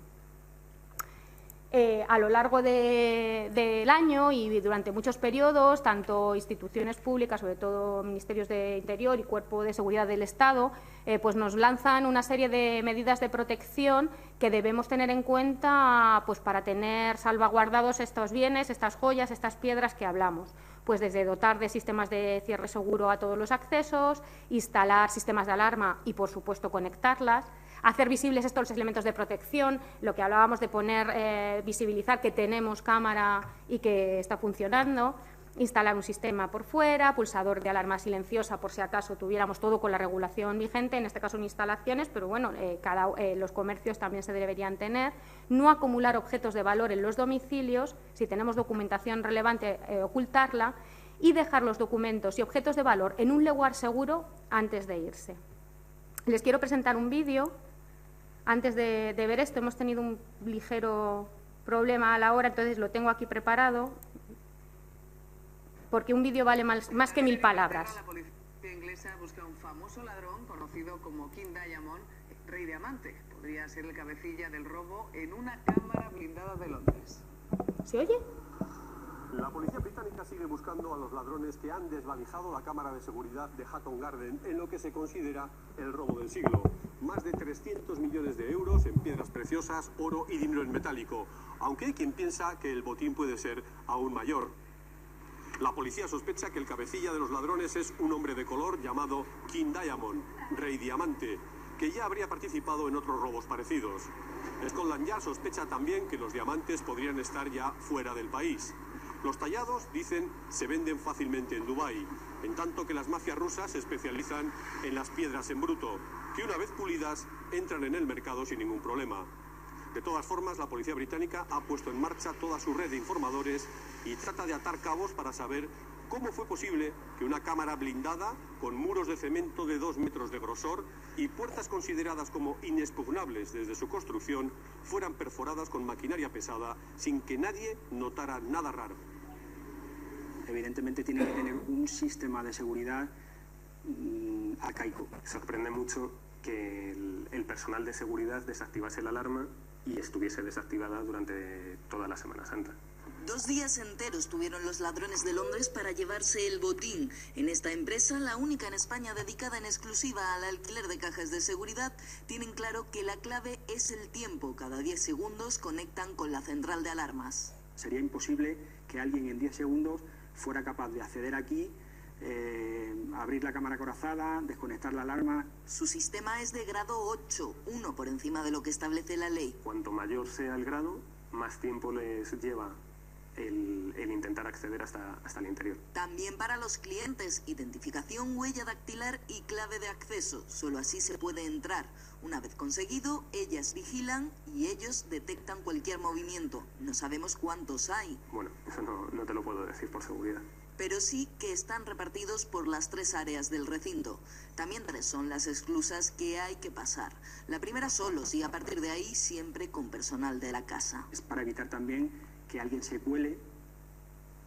A lo largo del año y durante muchos periodos, tanto instituciones públicas, sobre todo ministerios de Interior y Cuerpo de Seguridad del Estado, pues nos lanzan una serie de medidas de protección que debemos tener en cuenta pues para tener salvaguardados estos bienes, estas joyas, estas piedras que hablamos. Pues desde dotar de sistemas de cierre seguro a todos los accesos, instalar sistemas de alarma y, por supuesto, conectarlas, hacer visibles estos elementos de protección, lo que hablábamos de poner, visibilizar que tenemos cámara y que está funcionando, instalar un sistema por fuera, pulsador de alarma silenciosa por si acaso tuviéramos todo con la regulación vigente, en este caso en instalaciones, pero bueno, los comercios también se deberían tener, no acumular objetos de valor en los domicilios, si tenemos documentación relevante, ocultarla y dejar los documentos y objetos de valor en un lugar seguro antes de irse. Les quiero presentar un vídeo. Antes de ver esto hemos tenido un ligero problema a la hora, entonces lo tengo aquí preparado, porque un vídeo vale más que 1000 palabras. La policía inglesa busca a un famoso ladrón conocido como King Diamond, Rey Diamante. Podría ser el cabecilla del robo en una cámara blindada de Londres. ¿Se oye? La policía británica sigue buscando a los ladrones que han desvalijado la cámara de seguridad de Hatton Garden en lo que se considera el robo del siglo. Más de 300 millones de euros en piedras preciosas, oro y dinero en metálico, aunque hay quien piensa que el botín puede ser aún mayor. La policía sospecha que el cabecilla de los ladrones es un hombre de color llamado King Diamond, Rey Diamante, que ya habría participado en otros robos parecidos. Scotland Yard sospecha también que los diamantes podrían estar ya fuera del país. Los tallados, dicen, se venden fácilmente en Dubái, en tanto que las mafias rusas se especializan en las piedras en bruto, que una vez pulidas entran en el mercado sin ningún problema. De todas formas, la policía británica ha puesto en marcha toda su red de informadores y trata de atar cabos para saber cómo fue posible que una cámara blindada, con muros de cemento de 2 metros de grosor y puertas consideradas como inexpugnables desde su construcción, fueran perforadas con maquinaria pesada sin que nadie notara nada raro. Evidentemente tiene que tener un sistema de seguridad arcaico. Sorprende mucho que el personal de seguridad desactivase la alarma y estuviese desactivada durante toda la Semana Santa. 2 días enteros tuvieron los ladrones de Londres para llevarse el botín. En esta empresa, la única en España dedicada en exclusiva al alquiler de cajas de seguridad, tienen claro que la clave es el tiempo. Cada 10 segundos conectan con la central de alarmas. Sería imposible que alguien en 10 segundos fuera capaz de acceder aquí, abrir la cámara acorazada, desconectar la alarma. Su sistema es de grado 8, 1 por encima de lo que establece la ley. Cuanto mayor sea el grado, más tiempo les lleva el intentar acceder hasta el interior. También para los clientes, identificación, huella dactilar y clave de acceso. Solo así se puede entrar. Una vez conseguido, ellas vigilan y ellos detectan cualquier movimiento. No sabemos cuántos hay. Bueno, eso no te lo puedo decir por seguridad. Pero sí que están repartidos por las 3 áreas del recinto. También 3 son las esclusas que hay que pasar. La primera solos y a partir de ahí siempre con personal de la casa. Es para evitar también que alguien se cuele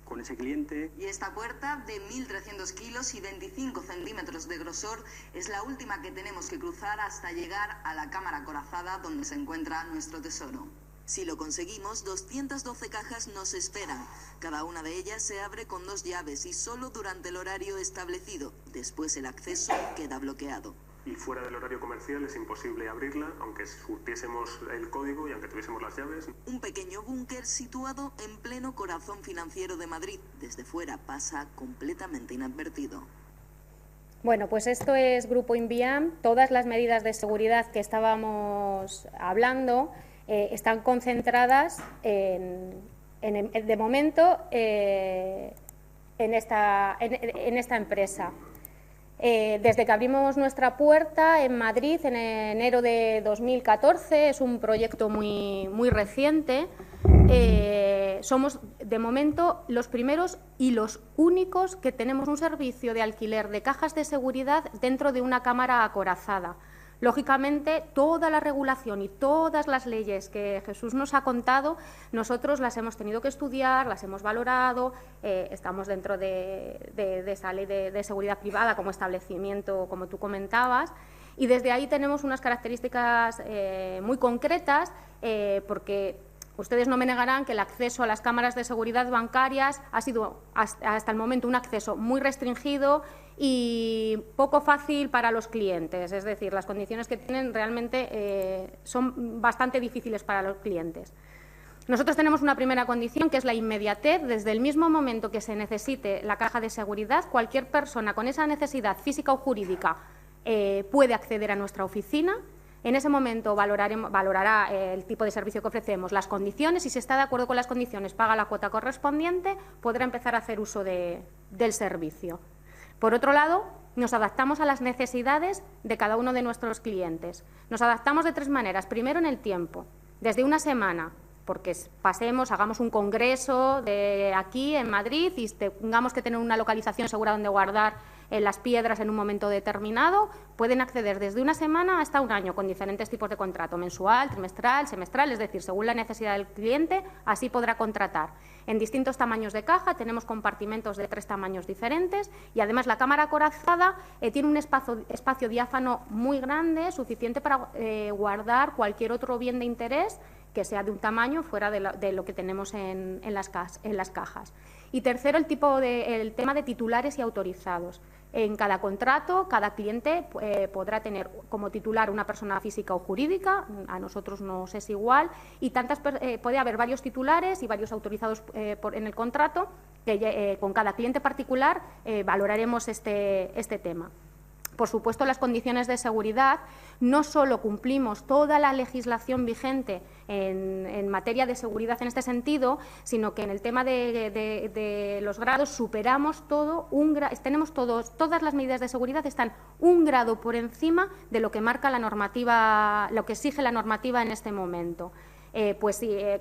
con ese cliente. Y esta puerta de 1.300 kilos y 25 centímetros de grosor es la última que tenemos que cruzar hasta llegar a la cámara acorazada donde se encuentra nuestro tesoro. Si lo conseguimos, 212 cajas nos esperan. Cada una de ellas se abre con 2 llaves y solo durante el horario establecido. Después el acceso queda bloqueado. Y fuera del horario comercial es imposible abrirla, aunque supiésemos el código y aunque tuviésemos las llaves. Un pequeño búnker situado en pleno corazón financiero de Madrid. Desde fuera pasa completamente inadvertido. Bueno, pues esto es Grupo Inviam. Todas las medidas de seguridad que estábamos hablando están concentradas de momento en esta empresa. Desde que abrimos nuestra puerta en Madrid en enero de 2014, es un proyecto muy reciente, somos de momento los primeros y los únicos que tenemos un servicio de alquiler de cajas de seguridad dentro de una cámara acorazada. Lógicamente, toda la regulación y todas las leyes que Jesús nos ha contado, nosotros las hemos tenido que estudiar, las hemos valorado, estamos dentro de esa ley de seguridad privada como establecimiento, como tú comentabas, y desde ahí tenemos unas características muy concretas, porque ustedes no me negarán que el acceso a las cámaras de seguridad bancarias ha sido hasta el momento un acceso muy restringido y poco fácil para los clientes. Es decir, las condiciones que tienen realmente son bastante difíciles para los clientes. Nosotros tenemos una primera condición, que es la inmediatez. Desde el mismo momento que se necesite la caja de seguridad, cualquier persona con esa necesidad física o jurídica puede acceder a nuestra oficina. En ese momento valorará el tipo de servicio que ofrecemos, las condiciones, y si está de acuerdo con las condiciones, paga la cuota correspondiente, podrá empezar a hacer uso del servicio. Por otro lado, nos adaptamos a las necesidades de cada uno de nuestros clientes. Nos adaptamos de 3 maneras. Primero, en el tiempo. Desde una semana porque pasemos, hagamos un congreso aquí en Madrid y tengamos que tener una localización segura donde guardar las piedras en un momento determinado, pueden acceder desde una semana hasta un año con diferentes tipos de contrato, mensual, trimestral, semestral, es decir, según la necesidad del cliente, así podrá contratar. En distintos tamaños de caja, tenemos compartimentos de 3 tamaños diferentes y además la cámara acorazada tiene un espacio diáfano muy grande, suficiente para guardar cualquier otro bien de interés que sea de un tamaño fuera de lo que tenemos en las cajas. Y tercero, el tema de titulares y autorizados. En cada contrato, cada cliente podrá tener como titular una persona física o jurídica, a nosotros nos es igual, y puede haber varios titulares y varios autorizados en el contrato, que con cada cliente particular valoraremos este tema. Por supuesto, las condiciones de seguridad, no solo cumplimos toda la legislación vigente en materia de seguridad en este sentido, sino que en el tema de los grados superamos todo, tenemos todas las medidas de seguridad están un grado por encima de lo que marca la normativa, lo que exige la normativa en este momento.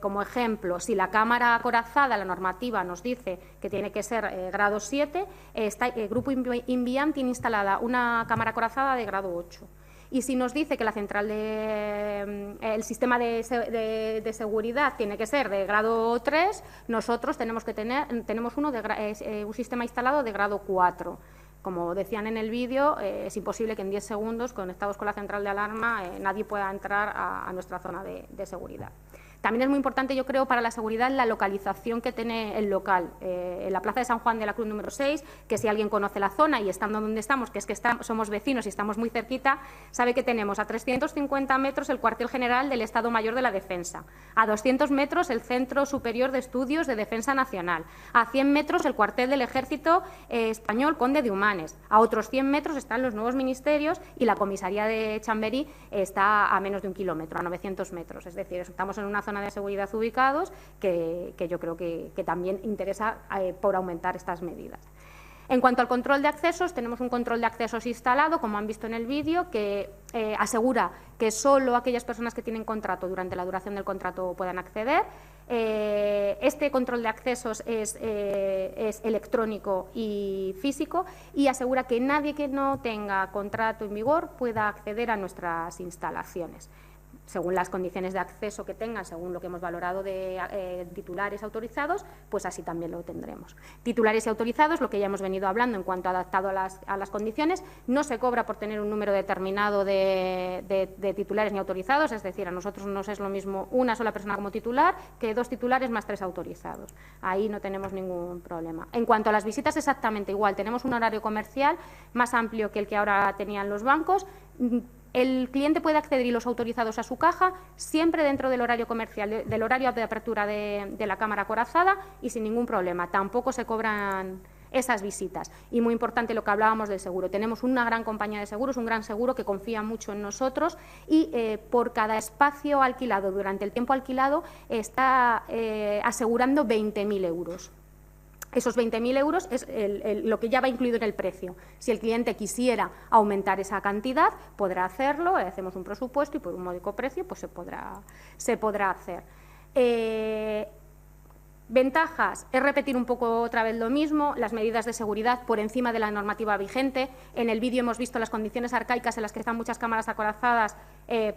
Como ejemplo, si la cámara acorazada, la normativa nos dice que tiene que ser grado 7, el Grupo Inviam tiene instalada una cámara acorazada de grado 8. Y si nos dice que la central el sistema de seguridad tiene que ser de grado 3, nosotros tenemos un sistema instalado de grado 4. Como decían en el vídeo, es imposible que en 10 segundos, conectados con la central de alarma, nadie pueda entrar a nuestra zona de seguridad. También es muy importante, yo creo, para la seguridad la localización que tiene el local. En la Plaza de San Juan de la Cruz número 6, que si alguien conoce la zona y estando donde estamos, que es que somos vecinos y estamos muy cerquita, sabe que tenemos a 350 metros el cuartel general del Estado Mayor de la Defensa, a 200 metros el Centro Superior de Estudios de Defensa Nacional, a 100 metros el cuartel del Ejército Español Conde de Humanes, a otros 100 metros están los nuevos ministerios y la comisaría de Chamberí está a menos de 1 kilómetro, a 900 metros. Es decir, estamos en una zona de seguridad ubicados que yo creo que también interesa por aumentar estas medidas. En cuanto al control de accesos, tenemos un control de accesos instalado, como han visto en el vídeo, que asegura que solo aquellas personas que tienen contrato durante la duración del contrato puedan acceder. Este control de accesos es electrónico y físico y asegura que nadie que no tenga contrato en vigor pueda acceder a nuestras instalaciones, según las condiciones de acceso que tengan, según lo que hemos valorado de titulares autorizados, pues así también lo tendremos. Titulares y autorizados, lo que ya hemos venido hablando en cuanto adaptado a las condiciones, no se cobra por tener un número determinado de titulares ni autorizados, es decir, a nosotros nos es lo mismo una sola persona como titular que 2 titulares más 3 autorizados. Ahí no tenemos ningún problema. En cuanto a las visitas, exactamente igual, tenemos un horario comercial más amplio que el que ahora tenían los bancos. El cliente puede acceder y los autorizados a su caja siempre dentro del horario comercial, del horario de apertura de la cámara acorazada y sin ningún problema. Tampoco se cobran esas visitas. Y muy importante lo que hablábamos del seguro. Tenemos una gran compañía de seguros, un gran seguro que confía mucho en nosotros y por cada espacio alquilado durante el tiempo alquilado está asegurando 20.000 euros. Esos 20.000 euros es lo que ya va incluido en el precio. Si el cliente quisiera aumentar esa cantidad, podrá hacerlo, hacemos un presupuesto y por un módico precio pues se podrá hacer. Ventajas, es repetir un poco otra vez lo mismo, las medidas de seguridad por encima de la normativa vigente. En el vídeo hemos visto las condiciones arcaicas en las que están muchas cámaras acorazadas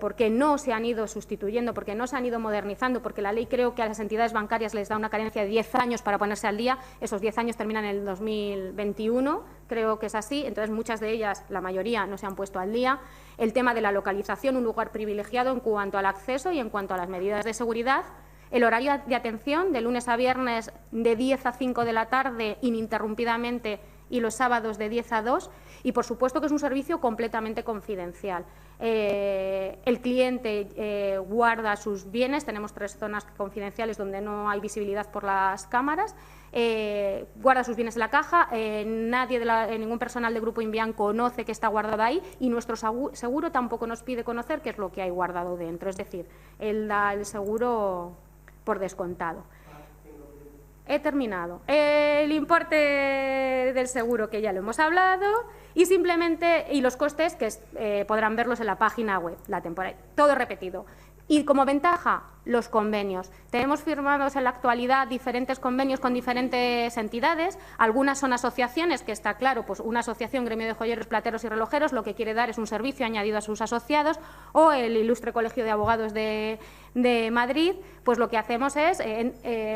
porque no se han ido sustituyendo, porque no se han ido modernizando, porque la ley creo que a las entidades bancarias les da una carencia de 10 años para ponerse al día. Esos 10 años terminan en el 2021, creo que es así, entonces muchas de ellas, la mayoría, no se han puesto al día. El tema de la localización, un lugar privilegiado en cuanto al acceso y en cuanto a las medidas de seguridad. El horario de atención, de lunes a viernes de 10 a 5 de la tarde ininterrumpidamente y los sábados de 10 a 2 y, por supuesto, que es un servicio completamente confidencial. El cliente guarda sus bienes, tenemos 3 zonas confidenciales donde no hay visibilidad por las cámaras, guarda sus bienes en la caja, ningún personal del Grupo Inviam conoce que está guardado ahí y nuestro seguro tampoco nos pide conocer qué es lo que hay guardado dentro, es decir, él da el seguro por descontado. He terminado. El importe del seguro, que ya lo hemos hablado, y los costes que podrán verlos en la página web, la temporada. Todo repetido. Y como ventaja, los convenios. Tenemos firmados en la actualidad diferentes convenios con diferentes entidades. Algunas son asociaciones, que está claro, pues una asociación, gremio de joyeros, plateros y relojeros, lo que quiere dar es un servicio añadido a sus asociados, o el Ilustre Colegio de Abogados de Madrid, pues lo que hacemos es,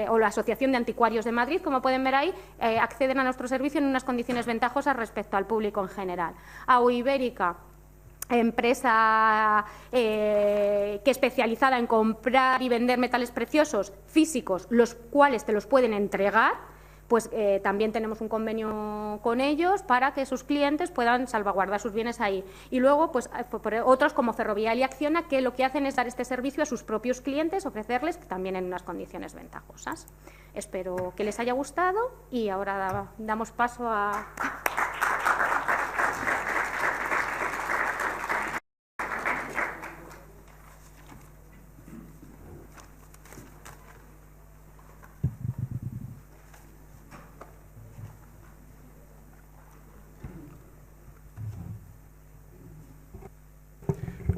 o la Asociación de Anticuarios de Madrid, como pueden ver ahí, acceden a nuestro servicio en unas condiciones ventajosas respecto al público en general. AO Ibérica, empresa que especializada en comprar y vender metales preciosos físicos, los cuales te los pueden entregar, pues también tenemos un convenio con ellos para que sus clientes puedan salvaguardar sus bienes ahí. Y luego, pues otros como Ferrovial y Acciona, que lo que hacen es dar este servicio a sus propios clientes, ofrecerles también en unas condiciones ventajosas. Espero que les haya gustado y ahora damos paso a...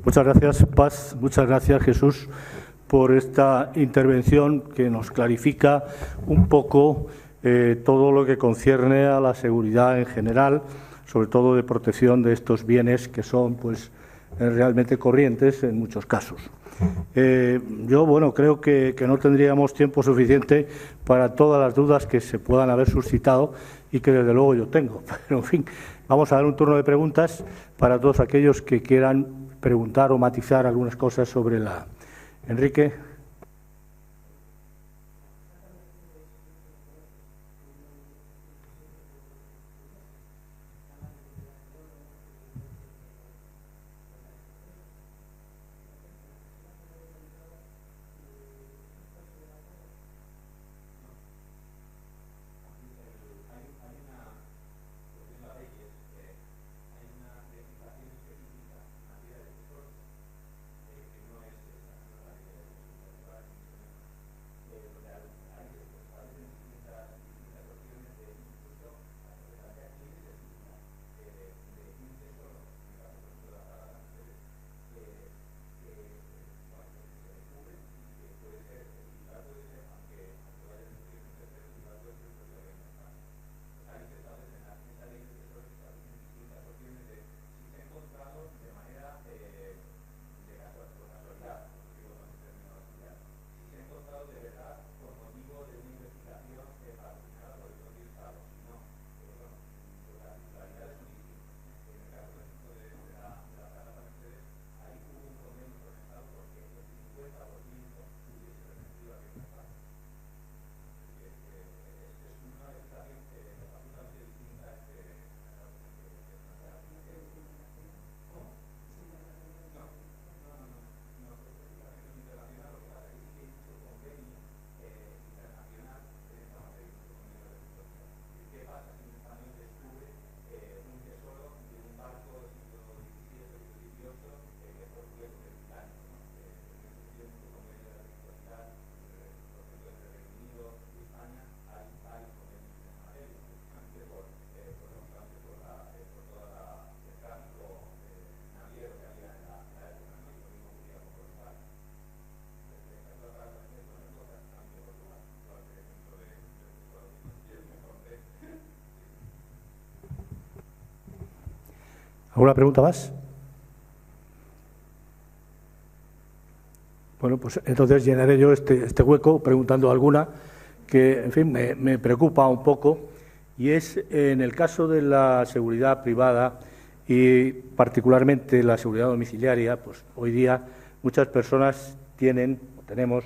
Muchas gracias, Paz. Muchas gracias, Jesús, por esta intervención que nos clarifica un poco todo lo que concierne a la seguridad en general, sobre todo de protección de estos bienes que son pues realmente corrientes en muchos casos. Yo, bueno, creo que no tendríamos tiempo suficiente para todas las dudas que se puedan haber suscitado y que desde luego yo tengo. Pero, en fin, vamos a dar un turno de preguntas para todos aquellos que quieran preguntar o matizar algunas cosas sobre la... Enrique. ¿Alguna pregunta más? Bueno, pues entonces llenaré yo este hueco preguntando alguna que, en fin, me preocupa un poco, y es en el caso de la seguridad privada y particularmente la seguridad domiciliaria. Pues hoy día muchas personas tenemos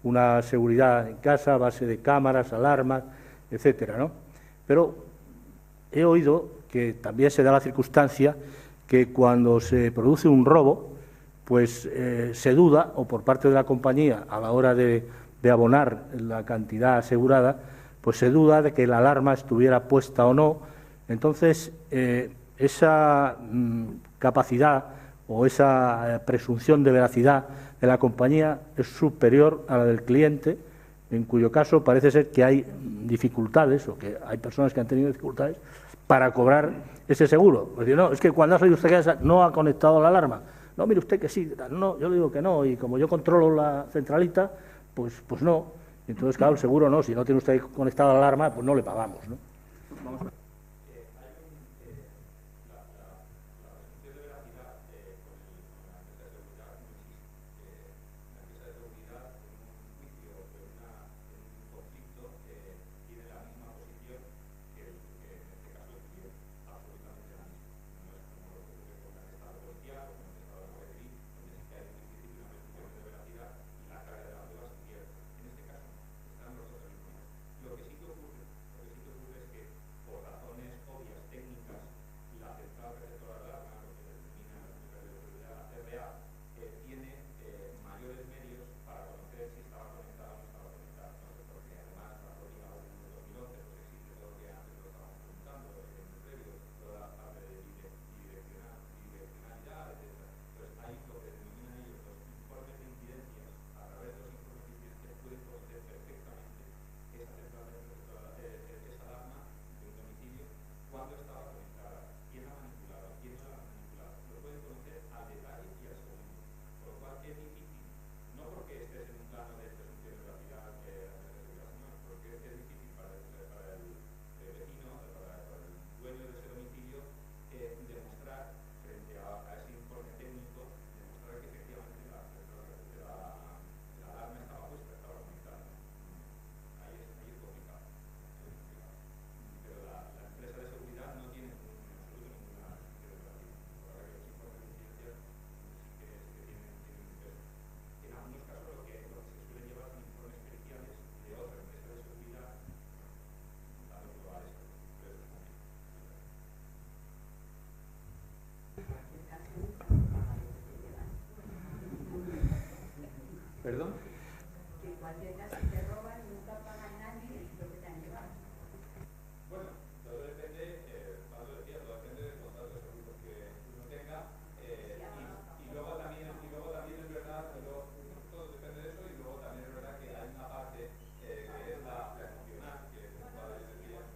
una seguridad en casa a base de cámaras, alarmas, etcétera, ¿no? Pero he oído que también se da la circunstancia que cuando se produce un robo, pues se duda, o por parte de la compañía a la hora de abonar la cantidad asegurada, pues se duda de que la alarma estuviera puesta o no. Entonces, esa capacidad o esa presunción de veracidad de la compañía es superior a la del cliente, en cuyo caso parece ser que hay dificultades, o que hay personas que han tenido dificultades para cobrar ese seguro. Pues no, es que cuando ha salido usted de casa no ha conectado la alarma. no, mire usted que sí, no, yo le digo que no, y como yo controlo la centralita, pues no. Entonces, claro, el seguro no, si no tiene usted conectada la alarma, pues no le pagamos, ¿no? Vamos a ver. ¿Perdón? Que cualquier caso te roban y nunca pagan nadie lo que te han llevado. Bueno, todo depende, Pablo decía, todo depende del contrato de seguro que uno tenga y luego también es verdad, todo depende de eso y luego también es verdad que hay una parte que es la emocional, que es la de decía,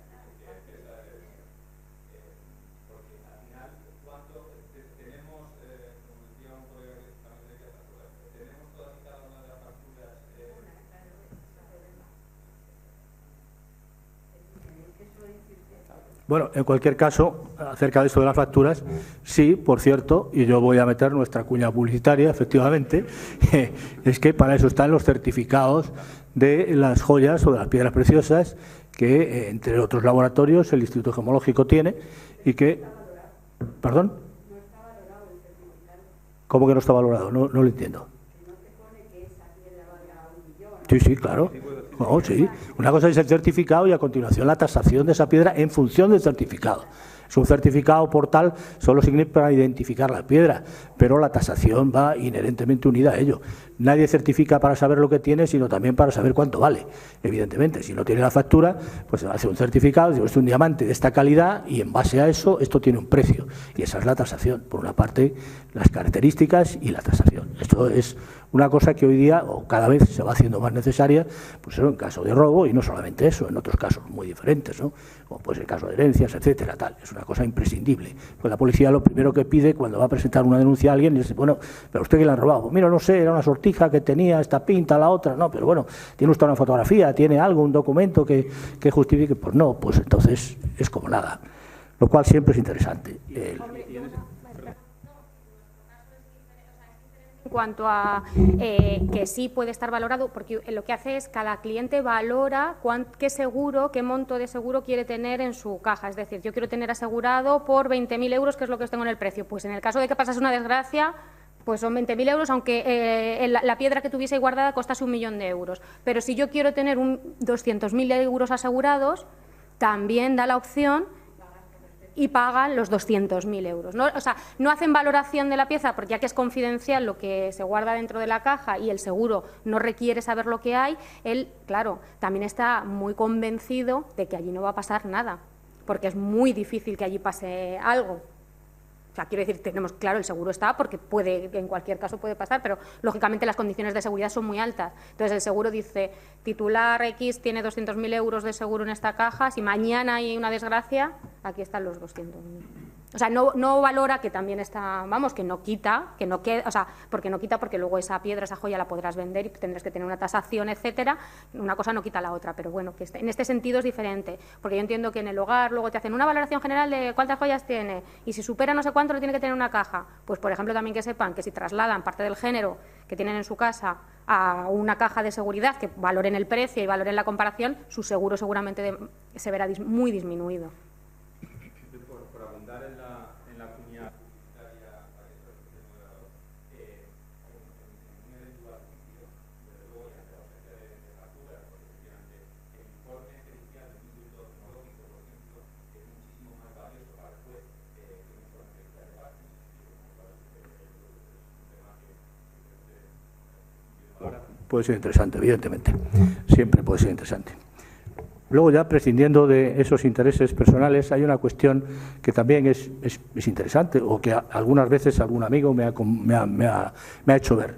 que esa es, porque al final, cuando tenemos, como decía un colega que también decía estas cosas, tenemos todas y cada una de las facturas. Bueno, en cualquier caso, acerca de esto de las facturas, sí, por cierto, y yo voy a meter nuestra cuña publicitaria, efectivamente, es que para eso están los certificados de las joyas o de las piedras preciosas que, entre otros laboratorios, el Instituto Gemológico tiene y que... ¿Perdón? ¿Cómo que no está valorado? No lo entiendo. Sí, claro. Oh, sí. Una cosa es el certificado y a continuación la tasación de esa piedra en función del certificado. Es un certificado por tal, solo sirve para identificar la piedra, pero la tasación va inherentemente unida a ello. Nadie certifica para saber lo que tiene, sino también para saber cuánto vale. Evidentemente, si no tiene la factura, pues se va a hacer un certificado, digo, esto es un diamante de esta calidad y en base a eso, esto tiene un precio. Y esa es la tasación. Por una parte, las características y la tasación. Esto es una cosa que hoy día, o cada vez se va haciendo más necesaria, pues en caso de robo, y no solamente eso, en otros casos muy diferentes, ¿no? Como pues el caso de herencias, etcétera, tal. Es una cosa imprescindible. Pues la policía lo primero que pide cuando va a presentar una denuncia a alguien es, bueno, ¿pero usted qué le han robado? Pues mira, no sé, era una sortija que tenía esta pinta, la otra, no, pero bueno, ¿tiene usted una fotografía? ¿Tiene algo, un documento que justifique? Pues no, pues entonces es como nada. Lo cual siempre es interesante. En cuanto a que sí puede estar valorado, porque lo que hace es cada cliente valora qué monto de seguro quiere tener en su caja. Es decir, yo quiero tener asegurado por 20.000 euros, que es lo que os tengo en el precio. Pues en el caso de que pasase una desgracia, pues son 20.000 euros, aunque la piedra que tuviese guardada costase 1.000.000 de euros. Pero si yo quiero tener 200.000 euros asegurados, también da la opción y pagan los 200.000 euros, ¿no? O sea, no hacen valoración de la pieza porque ya que es confidencial lo que se guarda dentro de la caja y el seguro no requiere saber lo que hay, él, claro, también está muy convencido de que allí no va a pasar nada, porque es muy difícil que allí pase algo. O sea, quiero decir, tenemos claro, el seguro está porque puede, en cualquier caso puede pasar, pero lógicamente las condiciones de seguridad son muy altas. Entonces el seguro dice, titular X tiene 200.000 euros de seguro en esta caja, si mañana hay una desgracia, aquí están los 200.000. O sea, no valora, que también está, vamos, que no quita, o sea, porque no quita, porque luego esa piedra, esa joya la podrás vender y tendrás que tener una tasación, etcétera. Una cosa no quita la otra, pero bueno, que en este sentido es diferente, porque yo entiendo que en el hogar luego te hacen una valoración general de cuántas joyas tiene y si supera no sé cuánto lo tiene que tener en una caja. Pues, por ejemplo, también que sepan que si trasladan parte del género que tienen en su casa a una caja de seguridad, que valoren el precio y valoren la comparación, su seguro seguramente se verá muy disminuido. Por abundar en la cuña publicitaria para que esto esté moderador, en un eventual juicio, desde luego ya ante la ausencia de facturas, porque efectivamente el informe pericial de un instituto tecnológico, por ejemplo, es muchísimo más valioso para el juez que un informe pericial de parte. Puede ser interesante, evidentemente. Siempre puede ser interesante. Luego, ya prescindiendo de esos intereses personales, hay una cuestión que también es interesante, o que algunas veces algún amigo me ha hecho ver,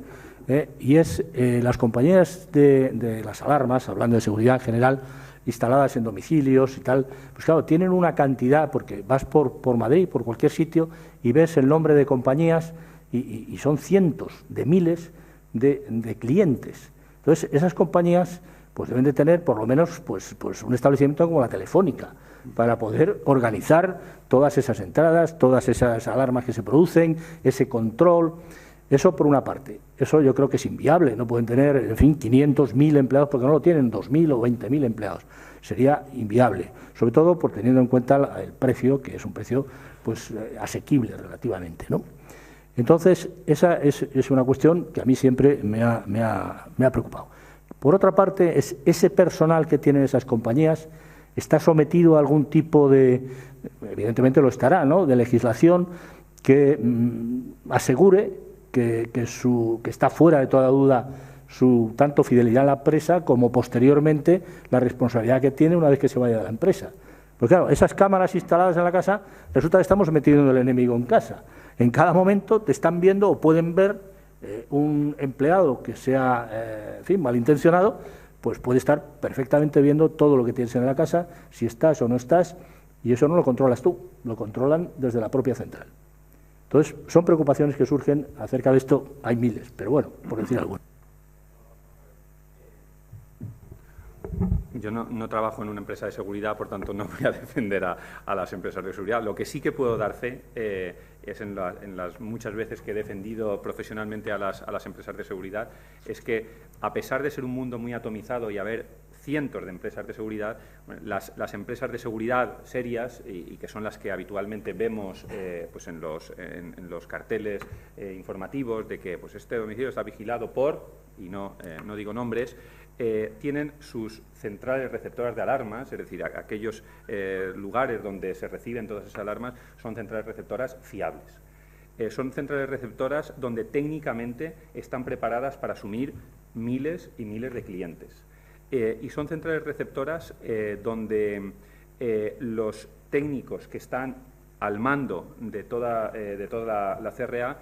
y es las compañías de las alarmas, hablando de seguridad en general, instaladas en domicilios y tal, pues claro, tienen una cantidad, porque vas por Madrid, por cualquier sitio, y ves el nombre de compañías, y son cientos de miles de clientes. Entonces, esas compañías pues deben de tener por lo menos pues un establecimiento como la Telefónica para poder organizar todas esas entradas, todas esas alarmas que se producen, ese control. Eso por una parte. Eso yo creo que es inviable. No pueden tener, en fin, 500, 1.000 empleados porque no lo tienen, 2.000 o 20.000 empleados. Sería inviable, sobre todo por teniendo en cuenta el precio, que es un precio pues asequible relativamente, ¿no? Entonces, esa es una cuestión que a mí siempre me ha preocupado. Por otra parte, ese personal que tienen esas compañías está sometido a algún tipo de, evidentemente lo estará, ¿no?, de legislación que asegure que está fuera de toda duda su tanto fidelidad a la empresa como posteriormente la responsabilidad que tiene una vez que se vaya de la empresa. Porque claro, esas cámaras instaladas en la casa, resulta que estamos metiendo el enemigo en casa. En cada momento te están viendo o pueden ver un empleado que sea, en fin, malintencionado, pues puede estar perfectamente viendo todo lo que tienes en la casa, si estás o no estás, y eso no lo controlas tú, lo controlan desde la propia central. Entonces, son preocupaciones que surgen acerca de esto, hay miles, pero bueno, por decir alguno. Yo no trabajo en una empresa de seguridad, por tanto no voy a defender a las empresas de seguridad. Lo que sí que puedo dar fe es en las muchas veces que he defendido profesionalmente a las empresas de seguridad, es que a pesar de ser un mundo muy atomizado y haber cientos de empresas de seguridad, las empresas de seguridad serias y que son las que habitualmente vemos pues en los carteles informativos de que pues este domicilio está vigilado por, y no digo nombres, tienen sus centrales receptoras de alarmas, es decir, aquellos lugares donde se reciben todas esas alarmas son centrales receptoras fiables. Son centrales receptoras donde técnicamente están preparadas para asumir miles y miles de clientes. Y son centrales receptoras donde los técnicos que están al mando de toda la CRA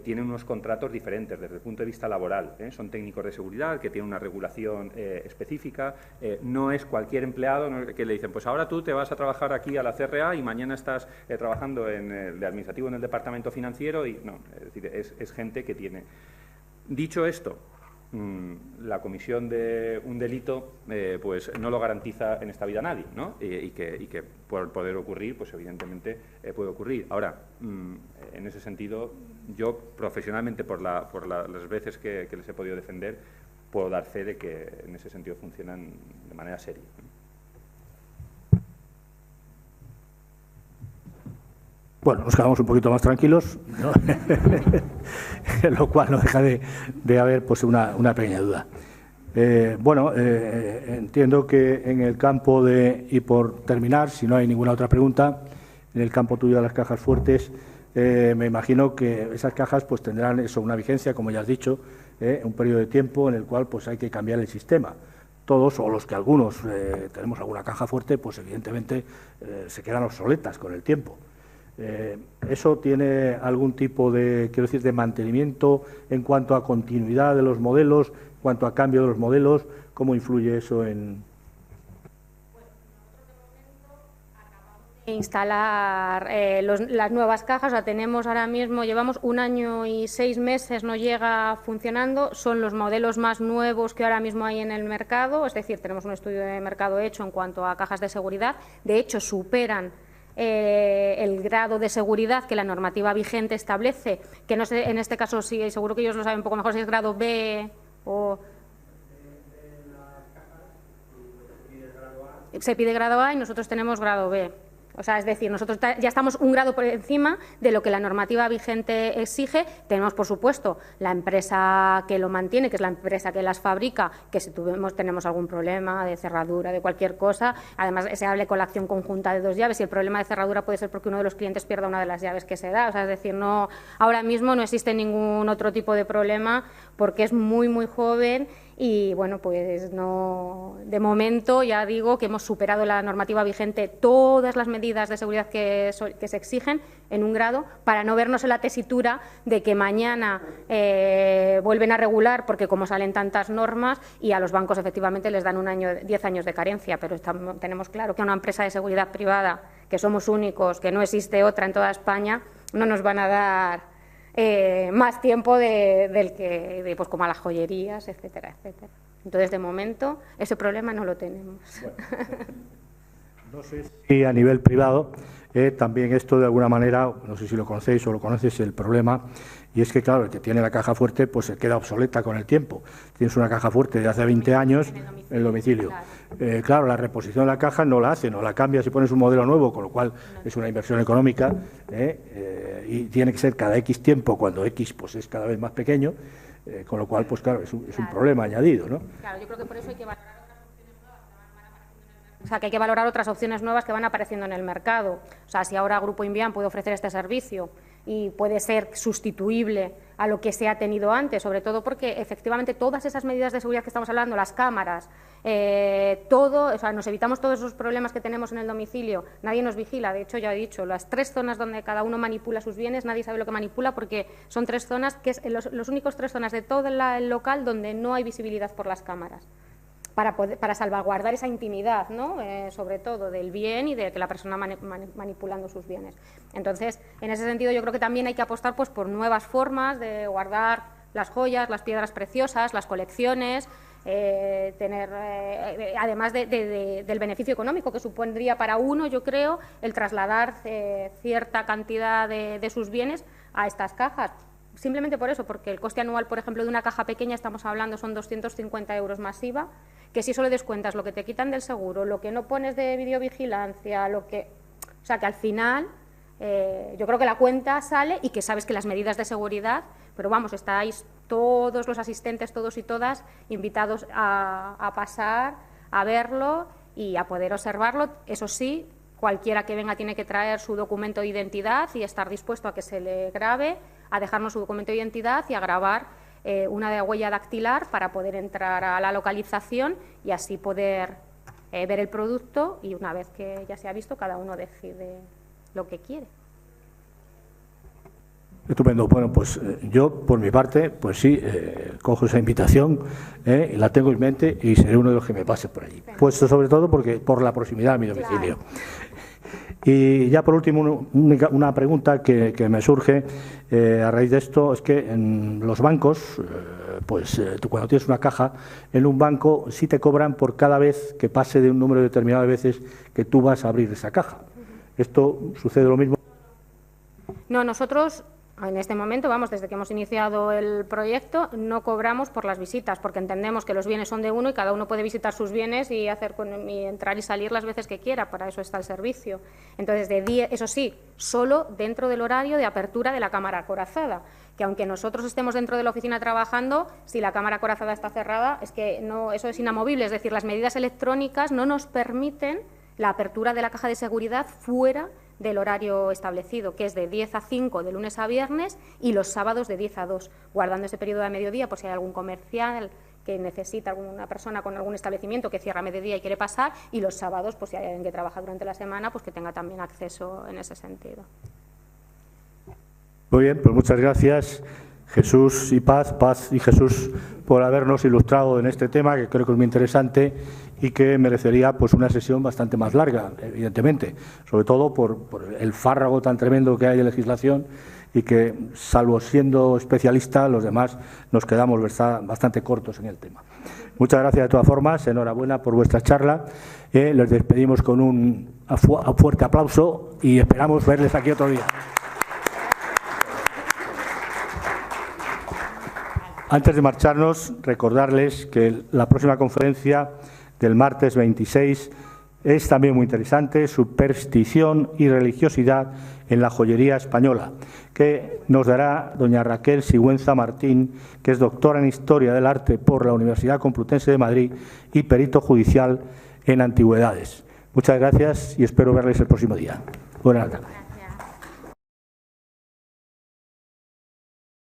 tienen unos contratos diferentes desde el punto de vista laboral. Son técnicos de seguridad que tienen una regulación específica. No es cualquier empleado que le dicen, pues ahora tú te vas a trabajar aquí a la CRA y mañana estás trabajando de administrativo en el departamento financiero. Y no, es decir, es gente que tiene. Dicho esto, la comisión de un delito pues no lo garantiza en esta vida nadie, ¿no? Y que por poder ocurrir, pues evidentemente puede ocurrir. Ahora, en ese sentido, yo profesionalmente por las veces que les he podido defender, puedo dar fe de que en ese sentido funcionan de manera seria. Bueno, nos quedamos un poquito más tranquilos, ¿no? Lo cual no deja de haber pues una pequeña duda. Entiendo que en el campo y por terminar, si no hay ninguna otra pregunta, en el campo tuyo de las cajas fuertes, me imagino que esas cajas pues tendrán una vigencia, como ya has dicho, un periodo de tiempo en el cual pues hay que cambiar el sistema. Todos, o los que algunos tenemos alguna caja fuerte, pues evidentemente se quedan obsoletas con el tiempo. ¿Eso tiene algún tipo de mantenimiento en cuanto a continuidad de los modelos, en cuanto a cambio de los modelos? ¿Cómo influye eso en...? instalar las nuevas cajas. O sea, tenemos ahora mismo, llevamos 1 año y 6 meses, no llega funcionando. Son los modelos más nuevos que ahora mismo hay en el mercado, es decir, tenemos un estudio de mercado hecho en cuanto a cajas de seguridad. De hecho, superan el grado de seguridad que la normativa vigente establece, que no sé, en este caso sí, seguro que ellos lo saben un poco mejor, si es grado B o... Se pide grado A y nosotros tenemos grado B. O sea, es decir, nosotros ya estamos un grado por encima de lo que la normativa vigente exige. Tenemos, por supuesto, la empresa que lo mantiene, que es la empresa que las fabrica, que si tenemos algún problema de cerradura, de cualquier cosa, además se hable con la acción conjunta de 2 llaves, y el problema de cerradura puede ser porque uno de los clientes pierda una de las llaves que se da. O sea, es decir, no, ahora mismo no existe ningún otro tipo de problema porque es muy, muy joven. Y bueno, pues no, de momento ya digo que hemos superado la normativa vigente, todas las medidas de seguridad que se exigen en un grado, para no vernos en la tesitura de que mañana vuelven a regular, porque como salen tantas normas, y a los bancos efectivamente les dan 10 años de carencia. Pero tenemos claro que a una empresa de seguridad privada, que somos únicos, que no existe otra en toda España, no nos van a dar más tiempo del que pues como a las joyerías, etcétera, etcétera. Entonces, de momento, ese problema no lo tenemos. Bueno, no sé si a nivel privado también esto de alguna manera, no sé si lo conocéis o lo conoces, el problema, y es que claro, el que tiene la caja fuerte pues se queda obsoleta con el tiempo. Tienes una caja fuerte de hace 20 años en el domicilio. Claro, la reposición de la caja no la hace, no la cambia si pones un modelo nuevo, con lo cual es una inversión económica y tiene que ser cada X tiempo, cuando X pues es cada vez más pequeño, con lo cual pues claro, es un problema añadido, ¿no? Claro, yo creo que por eso hay que valorar que hay que valorar otras opciones nuevas que van apareciendo en el mercado. O sea, si ahora Grupo Invian puede ofrecer este servicio y puede ser sustituible a lo que se ha tenido antes, sobre todo porque efectivamente todas esas medidas de seguridad que estamos hablando, las cámaras, todo, o sea, nos evitamos todos esos problemas que tenemos en el domicilio. Nadie nos vigila. De hecho, ya he dicho, las 3 zonas donde cada uno manipula sus bienes, nadie sabe lo que manipula, porque son 3 zonas, que es los únicos 3 zonas de todo el local donde no hay visibilidad por las cámaras, para salvaguardar esa intimidad, ¿no? Sobre todo del bien y de que la persona manipulando sus bienes. Entonces, en ese sentido, yo creo que también hay que apostar pues por nuevas formas de guardar las joyas, las piedras preciosas, las colecciones, tener, además del beneficio económico que supondría para uno, yo creo, el trasladar cierta cantidad de sus bienes a estas cajas. Simplemente por eso, porque el coste anual, por ejemplo, de una caja pequeña, estamos hablando, son 250 € más IVA, que si eso le descuentas lo que te quitan del seguro, lo que no pones de videovigilancia, o sea, que al final yo creo que la cuenta sale y que sabes que las medidas de seguridad, pero vamos, estáis todos los asistentes, todos y todas, invitados a pasar, a verlo y a poder observarlo. Eso sí, cualquiera que venga tiene que traer su documento de identidad y estar dispuesto a que se le grabe, a dejarnos su documento de identidad y a grabar una de huella dactilar para poder entrar a la localización y así poder ver el producto, y una vez que ya se ha visto, cada uno decide lo que quiere. Estupendo. Bueno, pues yo, por mi parte, pues sí, cojo esa invitación, la tengo en mente y seré uno de los que me pase por allí. Pues sobre todo por la proximidad a mi domicilio. Claro. Y ya por último, una pregunta que me surge a raíz de esto es que en los bancos, tú cuando tienes una caja en un banco sí te cobran por cada vez que pase de un número determinado de veces que tú vas a abrir esa caja. ¿Esto sucede lo mismo? No, nosotros en este momento, vamos, desde que hemos iniciado el proyecto, no cobramos por las visitas, porque entendemos que los bienes son de uno y cada uno puede visitar sus bienes y entrar y salir las veces que quiera. Para eso está el servicio. Entonces, eso sí, solo dentro del horario de apertura de la cámara acorazada, que aunque nosotros estemos dentro de la oficina trabajando, si la cámara acorazada está cerrada, es que no, eso es inamovible. Es decir, las medidas electrónicas no nos permiten la apertura de la caja de seguridad fuera del horario establecido, que es de 10 a 5 de lunes a viernes y los sábados de 10 a 2, guardando ese periodo de mediodía por si hay algún comercial que necesita, alguna persona con algún establecimiento que cierra a mediodía y quiere pasar, y los sábados, pues si hay alguien que trabaja durante la semana, pues que tenga también acceso en ese sentido. Muy bien, pues muchas gracias. Jesús y paz, paz y Jesús, por habernos ilustrado en este tema, que creo que es muy interesante y que merecería pues una sesión bastante más larga, evidentemente, sobre todo por el fárrago tan tremendo que hay de legislación y que, salvo siendo especialista, los demás nos quedamos bastante cortos en el tema. Muchas gracias de todas formas, enhorabuena por vuestra charla. Les despedimos con un fuerte aplauso y esperamos verles aquí otro día. Antes de marcharnos, recordarles que la próxima conferencia del martes 26 es también muy interesante, superstición y religiosidad en la joyería española, que nos dará doña Raquel Sigüenza Martín, que es doctora en Historia del Arte por la Universidad Complutense de Madrid y perito judicial en antigüedades. Muchas gracias y espero verles el próximo día. Buenas tardes.